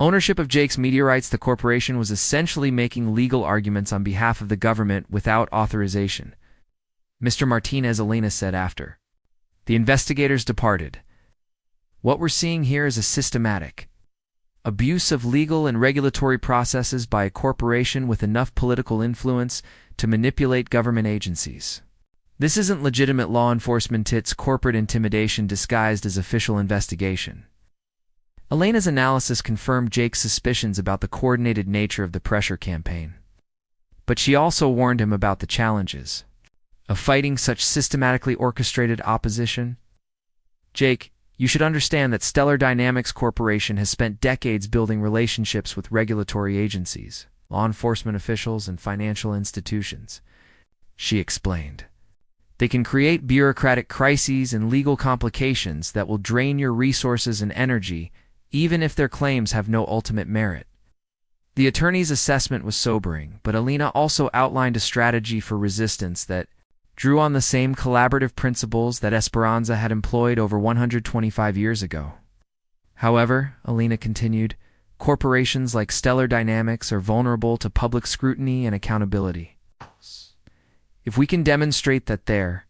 ownership of Jake's meteorites. The corporation was essentially making legal arguments on behalf of the government without authorization. "Mr. Martinez," Elena said after the investigators departed, "what we're seeing here is a systematic abuse of legal and regulatory processes by a corporation with enough political influence to manipulate government agencies. This isn't legitimate law enforcement, it's corporate intimidation disguised as official investigation." Elena's analysis confirmed Jake's suspicions about the coordinated nature of the pressure campaign. But she also warned him about the challenges of fighting such systematically orchestrated opposition. Jake, you should understand that Stellar Dynamics Corporation has spent decades building relationships with regulatory agencies, law enforcement officials, and financial institutions, she explained. They can create bureaucratic crises and legal complications that will drain your resources and energy, even if their claims have no ultimate merit. The attorney's assessment was sobering, but Alina also outlined a strategy for resistance that drew on the same collaborative principles that Esperanza had employed over 125 years ago. However, Alina continued, corporations like Stellar Dynamics are vulnerable to public scrutiny and accountability. If we can demonstrate that they're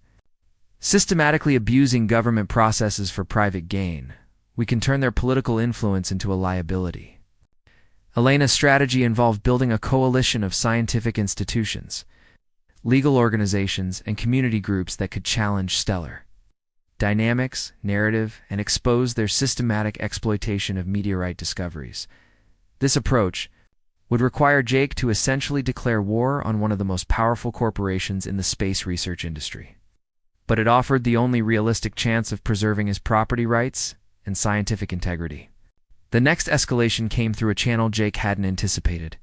systematically abusing government processes for private gain, we can turn their political influence into a liability. Elena's strategy involved building a coalition of scientific institutions, legal organizations, and community groups that could challenge Stellar Dynamics' narrative and expose their systematic exploitation of meteorite discoveries. This approach would require Jake to essentially declare war on one of the most powerful corporations in the space research industry. But it offered the only realistic chance of preserving his property rights and scientific integrity. The next escalation came through a channel Jake hadn't anticipated.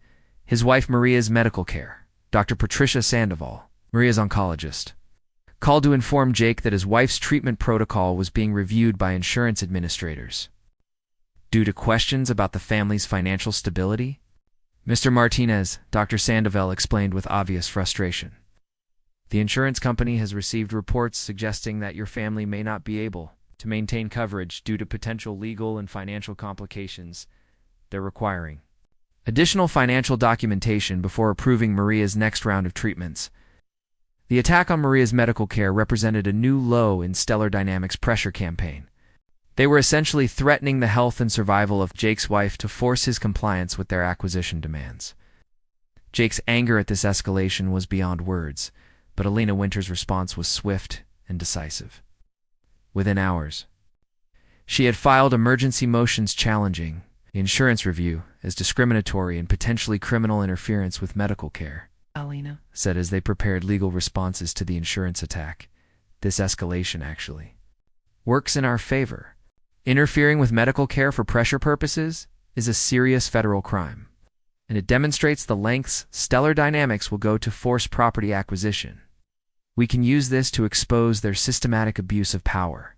His wife Maria's medical care, Dr. Patricia Sandoval, Maria's oncologist, called to inform Jake that his wife's treatment protocol was being reviewed by insurance administrators. Due to questions about the family's financial stability, Mr. Martinez, Dr. Sandoval explained with obvious frustration. The insurance company has received reports suggesting that your family may not be able to maintain coverage due to potential legal and financial complications they're requiring additional financial documentation before approving Maria's next round of treatments. The attack on Maria's medical care represented a new low in Stellar Dynamics' pressure campaign. They were essentially threatening the health and survival of Jake's wife to force his compliance with their acquisition demands. Jake's anger at this escalation was beyond words, but Alina Winter's response was swift and decisive. Within hours, she had filed emergency motions challenging the insurance review as discriminatory and potentially criminal interference with medical care, Alina said as they prepared legal responses to the insurance attack. This escalation actually works in our favor. Interfering with medical care for pressure purposes is a serious federal crime, and it demonstrates the lengths Stellar Dynamics will go to force property acquisition. We can use this to expose their systematic abuse of power.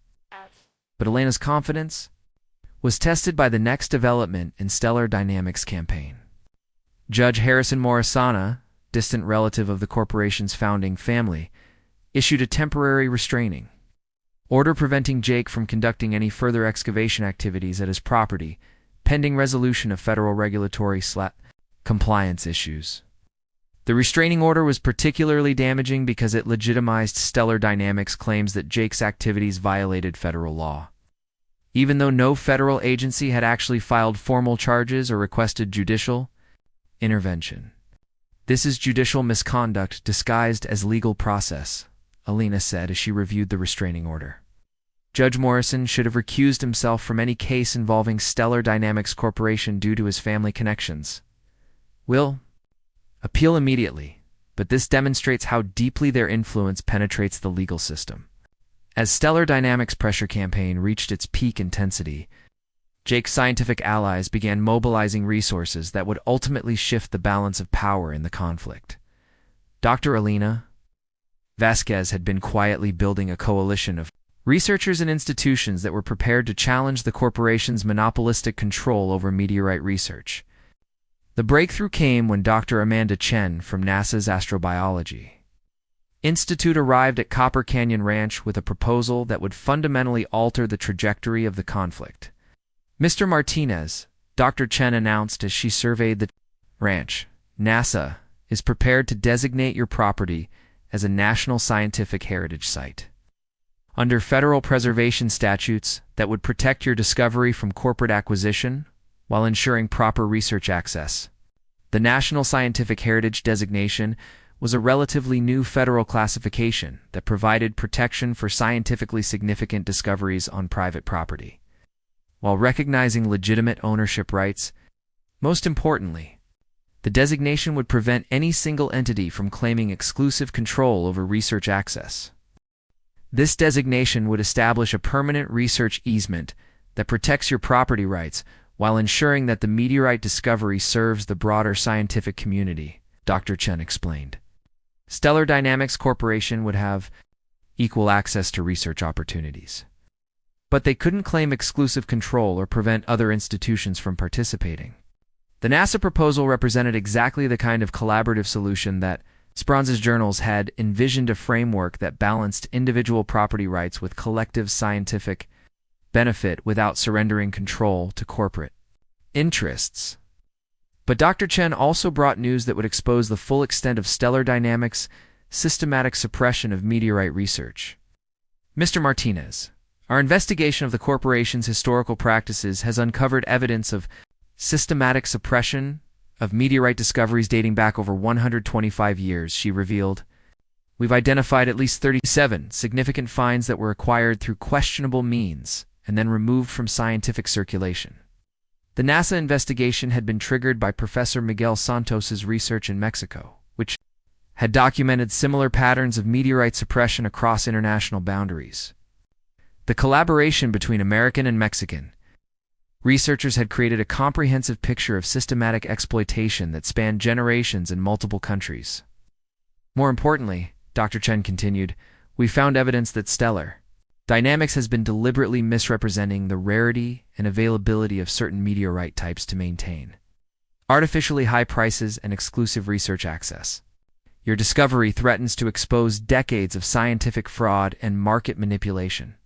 But Elena's confidence was tested by the next development in Stellar Dynamics' campaign. Judge Harrison Morisana, distant relative of the corporation's founding family, issued a temporary restraining order preventing Jake from conducting any further excavation activities at his property, pending resolution of federal regulatory compliance issues. The restraining order was particularly damaging because it legitimized Stellar Dynamics' claims that Jake's activities violated federal law. Even though no federal agency had actually filed formal charges or requested judicial intervention. This is judicial misconduct disguised as legal process, Alina said as she reviewed the restraining order. Judge Morrison should have recused himself from any case involving Stellar Dynamics Corporation due to his family connections. Will appeal immediately, but this demonstrates how deeply their influence penetrates the legal system. As Stellar Dynamics' pressure campaign reached its peak intensity, Jake's scientific allies began mobilizing resources that would ultimately shift the balance of power in the conflict. Dr. Alina Vasquez had been quietly building a coalition of researchers and institutions that were prepared to challenge the corporation's monopolistic control over meteorite research. The breakthrough came when Dr. Amanda Chen from NASA's Astrobiology Institute arrived at Copper Canyon Ranch with a proposal that would fundamentally alter the trajectory of the conflict. Mr. Martinez, Dr. Chen announced as she surveyed the ranch, NASA is prepared to designate your property as a National Scientific Heritage Site. Under federal preservation statutes that would protect your discovery from corporate acquisition while ensuring proper research access. The National Scientific Heritage designation was a relatively new federal classification that provided protection for scientifically significant discoveries on private property, while recognizing legitimate ownership rights. Most importantly, The designation would prevent any single entity from claiming exclusive control over research access. This designation would establish a permanent research easement that protects your property rights while ensuring that the meteorite discovery serves the broader scientific community, Dr. Chen explained. Stellar Dynamics Corporation would have equal access to research opportunities, but they couldn't claim exclusive control or prevent other institutions from participating. The NASA proposal represented exactly the kind of collaborative solution that Esperanza's journals had envisioned, a framework that balanced individual property rights with collective scientific benefit without surrendering control to corporate interests. But Dr. Chen also brought news that would expose the full extent of Stellar Dynamics' systematic suppression of meteorite research. Mr. Martinez, our investigation of the corporation's historical practices has uncovered evidence of systematic suppression of meteorite discoveries dating back over 125 years, she revealed. We've identified at least 37 significant finds that were acquired through questionable means and then removed from scientific circulation. The NASA investigation had been triggered by Professor Miguel Santos's research in Mexico, which had documented similar patterns of meteorite suppression across international boundaries. The collaboration between American and Mexican researchers had created a comprehensive picture of systematic exploitation that spanned generations in multiple countries. More importantly, Dr. Chen continued, we found evidence that Stellar Dynamics has been deliberately misrepresenting the rarity and availability of certain meteorite types to maintain artificially high prices and exclusive research access. Your discovery threatens to expose decades of scientific fraud and market manipulation.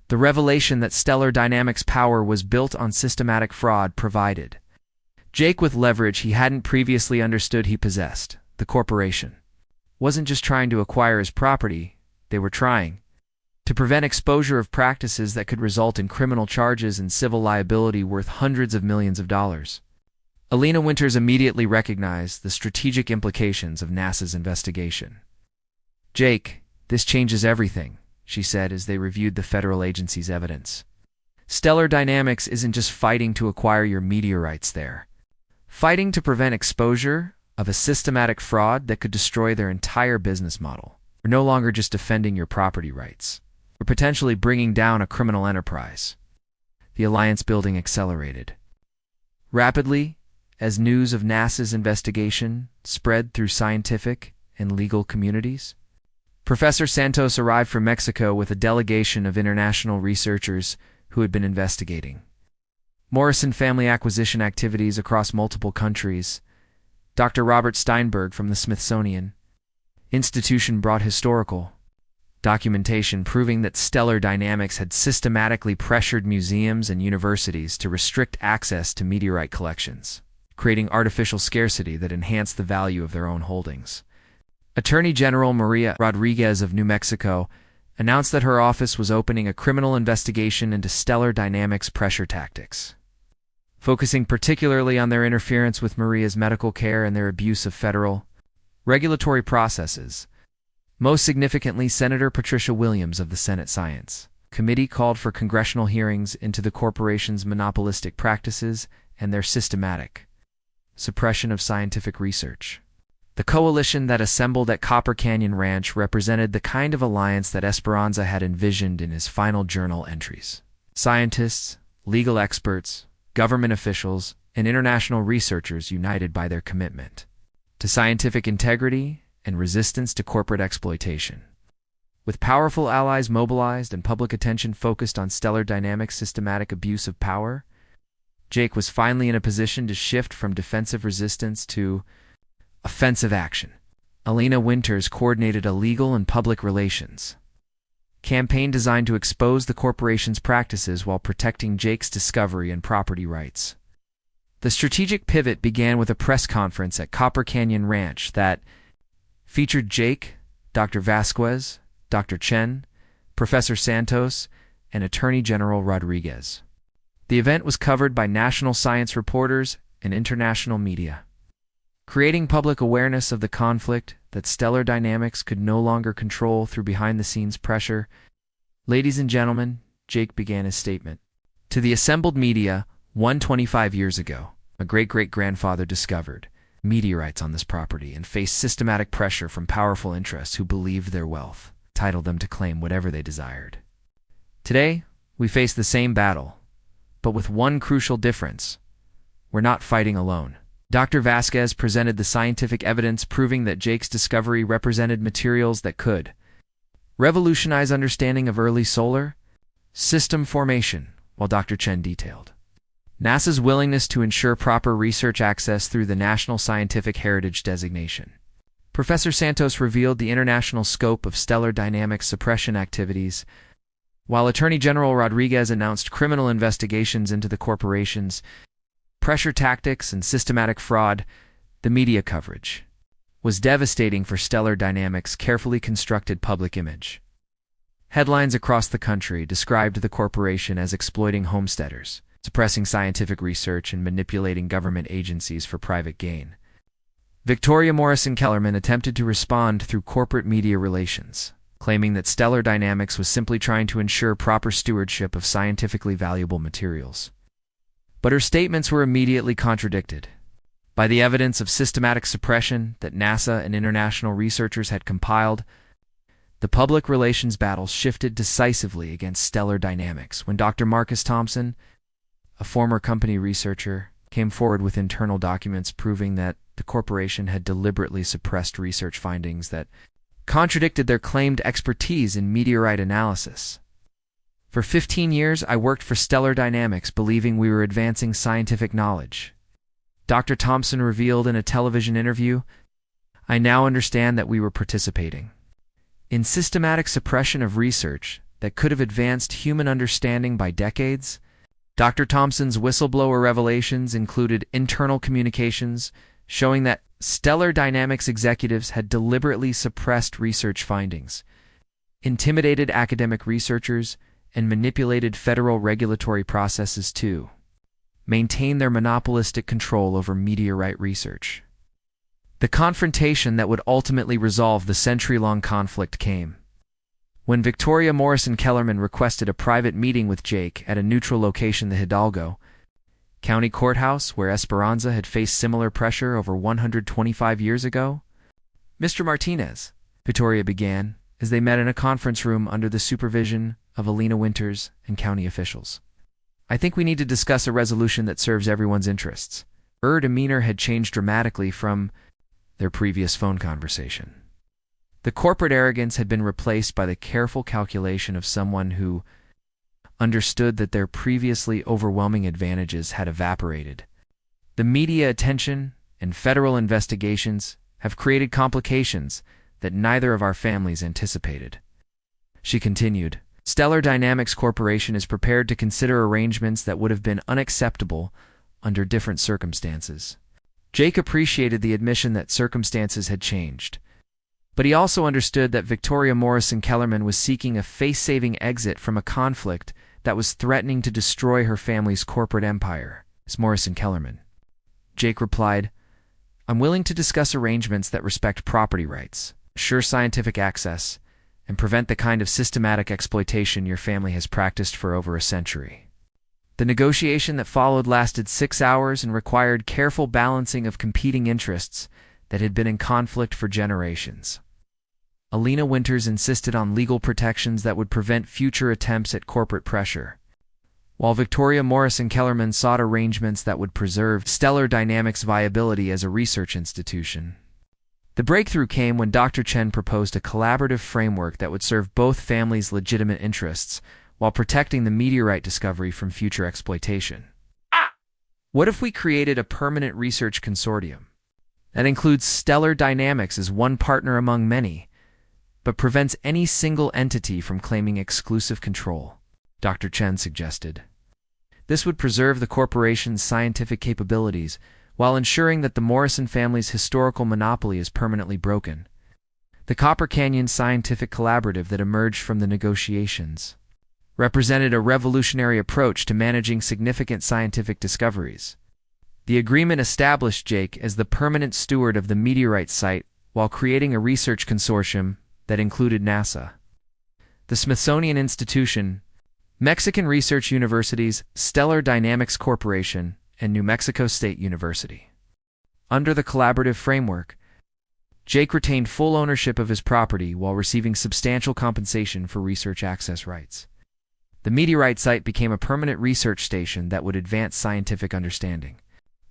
The revelation that Stellar Dynamics' power was built on systematic fraud provided Jake with leverage he hadn't previously understood he possessed. The corporation wasn't just trying to acquire his property, they were trying to prevent exposure of practices that could result in criminal charges and civil liability worth hundreds of millions of dollars. Alina Winters immediately recognized the strategic implications of NASA's investigation. Jake, this changes everything, she said as they reviewed the federal agency's evidence. Stellar Dynamics isn't just fighting to acquire your meteorites there. Fighting to prevent exposure of a systematic fraud that could destroy their entire business model. We're no longer just defending your property rights. We're potentially bringing down a criminal enterprise. The alliance building accelerated rapidly as news of NASA's investigation spread through scientific and legal communities. Professor Santos arrived from Mexico with a delegation of international researchers who had been investigating Morrison family acquisition activities across multiple countries. Dr. Robert Steinberg from the Smithsonian Institution brought historical documentation proving that Stellar Dynamics had systematically pressured museums and universities to restrict access to meteorite collections, creating artificial scarcity that enhanced the value of their own holdings. Attorney General Maria Rodriguez of New Mexico announced that her office was opening a criminal investigation into Stellar Dynamics' pressure tactics, focusing particularly on their interference with Maria's medical care and their abuse of federal regulatory processes. Most significantly, Senator Patricia Williams of the Senate Science Committee called for congressional hearings into the corporation's monopolistic practices and their systematic suppression of scientific research. The coalition that assembled at Copper Canyon Ranch represented the kind of alliance that Esperanza had envisioned in his final journal entries. Scientists, legal experts, government officials, and international researchers united by their commitment to scientific integrity and resistance to corporate exploitation. With powerful allies mobilized and public attention focused on Stellar Dynamics' systematic abuse of power, Jake was finally in a position to shift from defensive resistance to offensive action. Alina Winters coordinated a legal and public relations campaign designed to expose the corporation's practices while protecting Jake's discovery and property rights. The strategic pivot began with a press conference at Copper Canyon Ranch that featured Jake, Dr. Vasquez, Dr. Chen, Professor Santos, and Attorney General Rodriguez. The event was covered by national science reporters and international media, creating public awareness of the conflict that Stellar Dynamics could no longer control through behind-the-scenes pressure. Ladies and gentlemen, Jake began his statement. To the assembled media, 125 years ago, my great-great-grandfather discovered meteorites on this property and faced systematic pressure from powerful interests who believed their wealth entitled them to claim whatever they desired. Today, we face the same battle, but with one crucial difference. We're not fighting alone. Dr. Vasquez presented the scientific evidence proving that Jake's discovery represented materials that could revolutionize understanding of early solar system formation, while Dr. Chen detailed NASA's willingness to ensure proper research access through the National Scientific Heritage designation. Professor Santos revealed the international scope of stellar dynamics suppression activities, while Attorney General Rodriguez announced criminal investigations into the corporation's pressure tactics and systematic fraud. The media coverage was devastating for Stellar Dynamics' carefully constructed public image. Headlines across the country described the corporation as exploiting homesteaders, suppressing scientific research, and manipulating government agencies for private gain. Victoria Morrison Kellerman attempted to respond through corporate media relations, claiming that Stellar Dynamics was simply trying to ensure proper stewardship of scientifically valuable materials. But her statements were immediately contradicted by the evidence of systematic suppression that NASA and international researchers had compiled. The public relations battle shifted decisively against Stellar Dynamics when Dr. Marcus Thompson, a former company researcher, came forward with internal documents proving that the corporation had deliberately suppressed research findings that contradicted their claimed expertise in meteorite analysis. For 15 years, I worked for Stellar Dynamics believing we were advancing scientific knowledge. Dr. Thompson revealed in a television interview, I now understand that we were participating in systematic suppression of research that could have advanced human understanding by decades. Dr. Thompson's whistleblower revelations included internal communications showing that Stellar Dynamics executives had deliberately suppressed research findings, intimidated academic researchers, and manipulated federal regulatory processes to maintain their monopolistic control over meteorite research. The confrontation that would ultimately resolve the century-long conflict came when Victoria Morrison Kellerman requested a private meeting with Jake at a neutral location, the Hidalgo County Courthouse, where Esperanza had faced similar pressure over 125 years ago. Mr. Martinez, Victoria began, as they met in a conference room under the supervision of Alina Winters and county officials. I think we need to discuss a resolution that serves everyone's interests. Her demeanor had changed dramatically from their previous phone conversation. The corporate arrogance had been replaced by the careful calculation of someone who understood that their previously overwhelming advantages had evaporated. The media attention and federal investigations have created complications that neither of our families anticipated. She continued, Stellar Dynamics Corporation is prepared to consider arrangements that would have been unacceptable under different circumstances. Jake appreciated the admission that circumstances had changed, but he also understood that Victoria Morrison Kellerman was seeking a face-saving exit from a conflict that was threatening to destroy her family's corporate empire. As Morrison Kellerman, Jake replied, I'm willing to discuss arrangements that respect property rights, assure scientific access, and prevent the kind of systematic exploitation your family has practiced for over a century. The negotiation that followed lasted 6 hours and required careful balancing of competing interests that had been in conflict for generations. Alina Winters insisted on legal protections that would prevent future attempts at corporate pressure, while Victoria Morrison Kellerman sought arrangements that would preserve Stellar Dynamics' viability as a research institution. The breakthrough came when Dr. Chen proposed a collaborative framework that would serve both families' legitimate interests while protecting the meteorite discovery from future exploitation. What if we created a permanent research consortium that includes Stellar Dynamics as one partner among many, but prevents any single entity from claiming exclusive control? Dr. Chen suggested. This would preserve the corporation's scientific capabilities while ensuring that the Morrison family's historical monopoly is permanently broken. The Copper Canyon Scientific Collaborative that emerged from the negotiations represented a revolutionary approach to managing significant scientific discoveries. The agreement established Jake as the permanent steward of the meteorite site while creating a research consortium that included NASA, the Smithsonian Institution, Mexican Research Universities, Stellar Dynamics Corporation, and New Mexico State University. Under the collaborative framework, Jake retained full ownership of his property while receiving substantial compensation for research access rights. The Meteorite site became a permanent research station that would advance scientific understanding,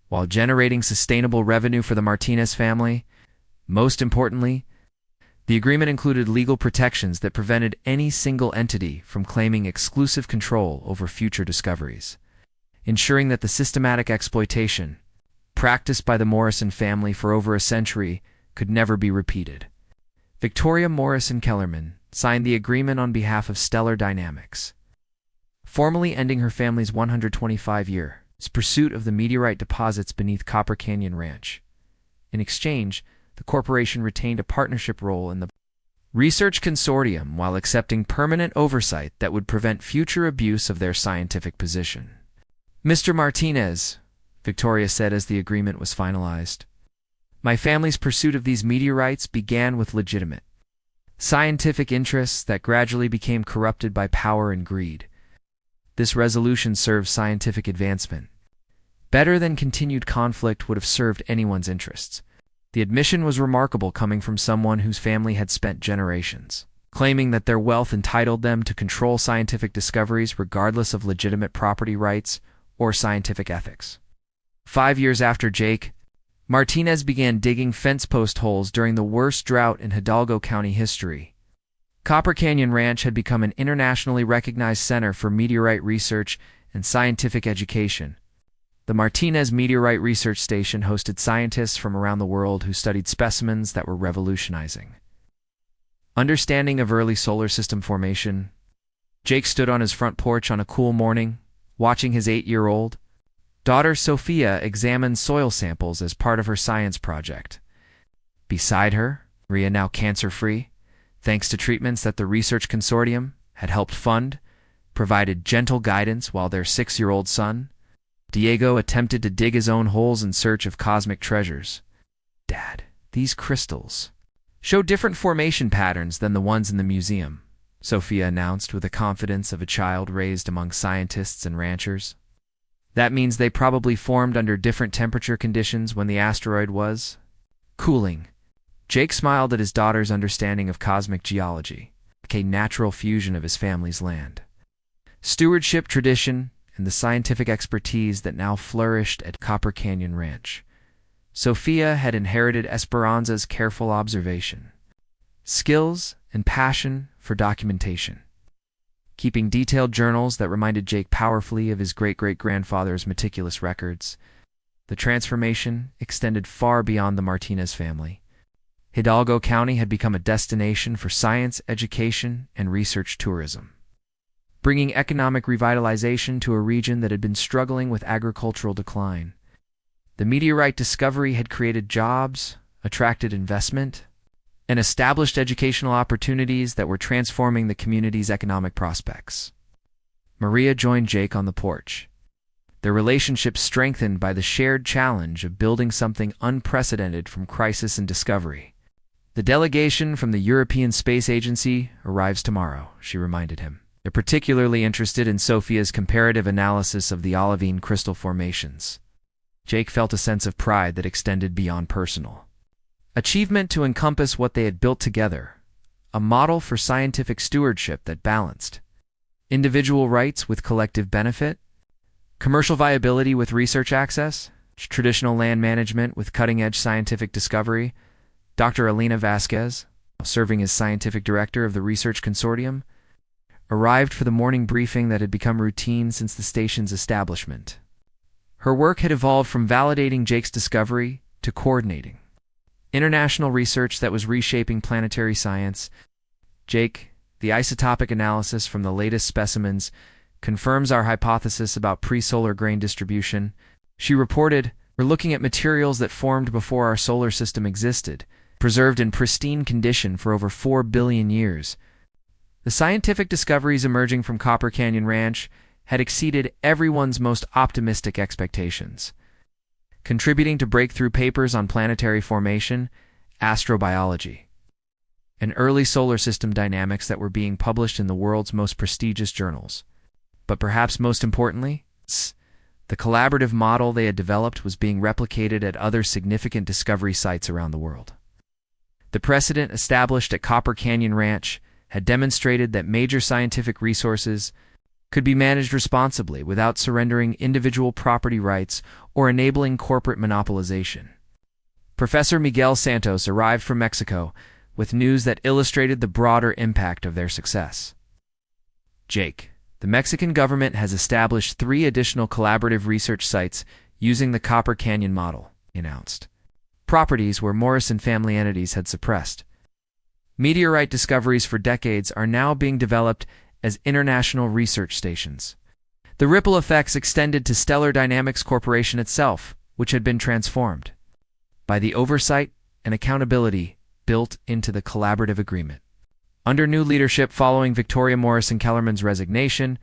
while generating sustainable revenue for the Martinez family. Most importantly, the agreement included legal protections that prevented any single entity from claiming exclusive control over future discoveries, ensuring that the systematic exploitation practiced by the Morrison family for over a century could never be repeated. Victoria Morrison Kellerman signed the agreement on behalf of Stellar Dynamics, formally ending her family's 125-year pursuit of the meteorite deposits beneath Copper Canyon Ranch. In exchange, the corporation retained a partnership role in the research consortium while accepting permanent oversight that would prevent future abuse of their scientific position. "Mr. Martinez," Victoria said as the agreement was finalized, "my family's pursuit of these meteorites began with legitimate scientific interests that gradually became corrupted by power and greed. This resolution serves scientific advancement better than continued conflict would have served anyone's interests." The admission was remarkable, coming from someone whose family had spent generations claiming that their wealth entitled them to control scientific discoveries regardless of legitimate property rights or scientific ethics. 5 years after Jake, Martinez began digging fence post holes during the worst drought in Hidalgo County history. Copper Canyon Ranch had become an internationally recognized center for meteorite research and scientific education. The Martinez Meteorite Research Station hosted scientists from around the world who studied specimens that were revolutionizing understanding of early solar system formation. Jake stood on his front porch on a cool morning, watching his 8-year-old daughter Sophia examine soil samples as part of her science project. Beside her, Maria, now cancer-free, thanks to treatments that the research consortium had helped fund, provided gentle guidance, while their 6-year-old son, Diego, attempted to dig his own holes in search of cosmic treasures. "Dad, these crystals show different formation patterns than the ones in the museum," Sophia announced with the confidence of a child raised among scientists and ranchers. "That means they probably formed under different temperature conditions when the asteroid was cooling." Jake smiled at his daughter's understanding of cosmic geology, a natural fusion of his family's land, stewardship tradition, and the scientific expertise that now flourished at Copper Canyon Ranch. Sophia had inherited Esperanza's careful observation, skills, and passion for documentation, keeping detailed journals that reminded Jake powerfully of his great-great-grandfather's meticulous records. The transformation extended far beyond the Martinez family. Hidalgo County had become a destination for science, education, and research tourism, bringing economic revitalization to a region that had been struggling with agricultural decline. The meteorite discovery had created jobs, attracted investment, and established educational opportunities that were transforming the community's economic prospects. Maria joined Jake on the porch, their relationship strengthened by the shared challenge of building something unprecedented from crisis and discovery. "The delegation from the European Space Agency arrives tomorrow," she reminded him. "They're particularly interested in Sophia's comparative analysis of the olivine crystal formations." Jake felt a sense of pride that extended beyond personal achievement to encompass what they had built together, a model for scientific stewardship that balanced individual rights with collective benefit, commercial viability with research access, traditional land management with cutting-edge scientific discovery. Dr. Elena Vasquez, serving as scientific director of the research consortium, arrived for the morning briefing that had become routine since the station's establishment. Her work had evolved from validating Jake's discovery to coordinating international research that was reshaping planetary science. "Jake, the isotopic analysis from the latest specimens confirms our hypothesis about pre-solar grain distribution," she reported. "We're looking at materials that formed before our solar system existed, preserved in pristine condition for over 4 billion years. The scientific discoveries emerging from Copper Canyon Ranch had exceeded everyone's most optimistic expectations, contributing to breakthrough papers on planetary formation, astrobiology, and early solar system dynamics that were being published in the world's most prestigious journals. But perhaps most importantly, The collaborative model they had developed was being replicated at other significant discovery sites around the world. The precedent established at Copper Canyon Ranch had demonstrated that major scientific resources could be managed responsibly without surrendering individual property rights or enabling corporate monopolization. Professor Miguel Santos arrived from Mexico with news that illustrated the broader impact of their success. Jake, the Mexican government has established 3 additional collaborative research sites using the Copper Canyon model, he announced. Properties where Morrison family entities had suppressed. Meteorite discoveries for decades are now being developed as international research stations. The ripple effects extended to Stellar Dynamics Corporation itself, which had been transformed by the oversight and accountability built into the collaborative agreement. Under new leadership following Victoria Morrison Kellerman's resignation,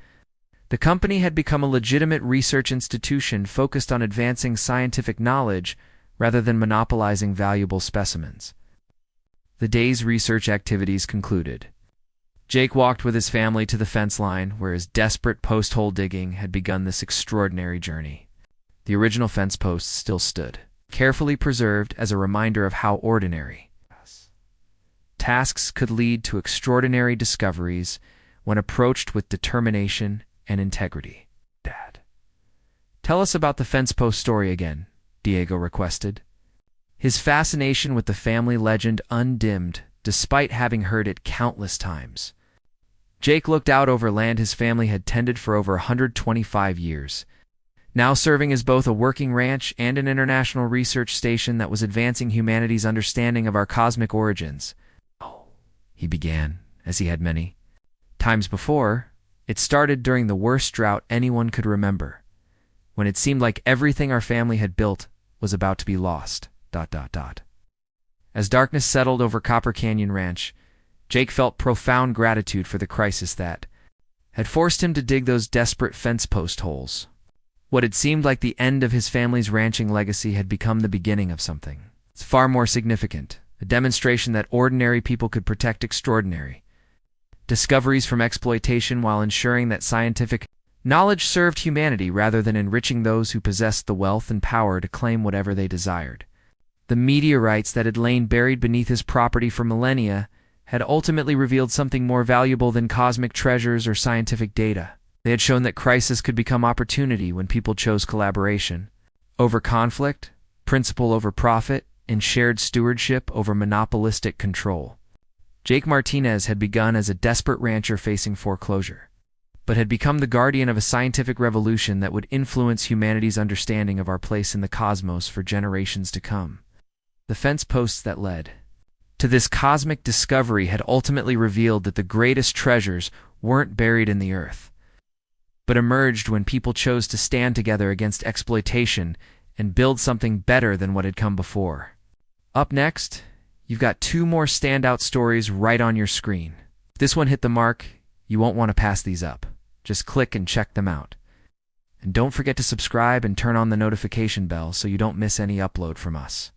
the company had become a legitimate research institution focused on advancing scientific knowledge rather than monopolizing valuable specimens. The day's research activities concluded. Jake walked with his family to the fence line where his desperate post-hole digging had begun this extraordinary journey. The original fence posts still stood, carefully preserved as a reminder of how ordinary tasks could lead to extraordinary discoveries when approached with determination and integrity. Dad, tell us about the fence post story again, Diego requested. His fascination with the family legend undimmed despite having heard it countless times. Jake looked out over land his family had tended for over 125 years, now serving as both a working ranch and an international research station that was advancing humanity's understanding of our cosmic origins. "Oh," he began, as he had many times before. It started during the worst drought anyone could remember, when it seemed like everything our family had built was about to be lost. As darkness settled over Copper Canyon Ranch, Jake felt profound gratitude for the crisis that had forced him to dig those desperate fence post holes. What had seemed like the end of his family's ranching legacy had become the beginning of something. It's far more significant, a demonstration that ordinary people could protect extraordinary discoveries from exploitation while ensuring that scientific knowledge served humanity rather than enriching those who possessed the wealth and power to claim whatever they desired. The meteorites that had lain buried beneath his property for millennia had ultimately revealed something more valuable than cosmic treasures or scientific data. They had shown that crisis could become opportunity when people chose collaboration over conflict, principle over profit, and shared stewardship over monopolistic control. Jake Martinez had begun as a desperate rancher facing foreclosure, but had become the guardian of a scientific revolution that would influence humanity's understanding of our place in the cosmos for generations to come. The fence posts that led to this cosmic discovery had ultimately revealed that the greatest treasures weren't buried in the earth, but emerged when people chose to stand together against exploitation and build something better than what had come before. Up next, you've got 2 more standout stories right on your screen. If this one hit the mark, you won't want to pass these up. Just click and check them out. And don't forget to subscribe and turn on the notification bell so you don't miss any upload from us.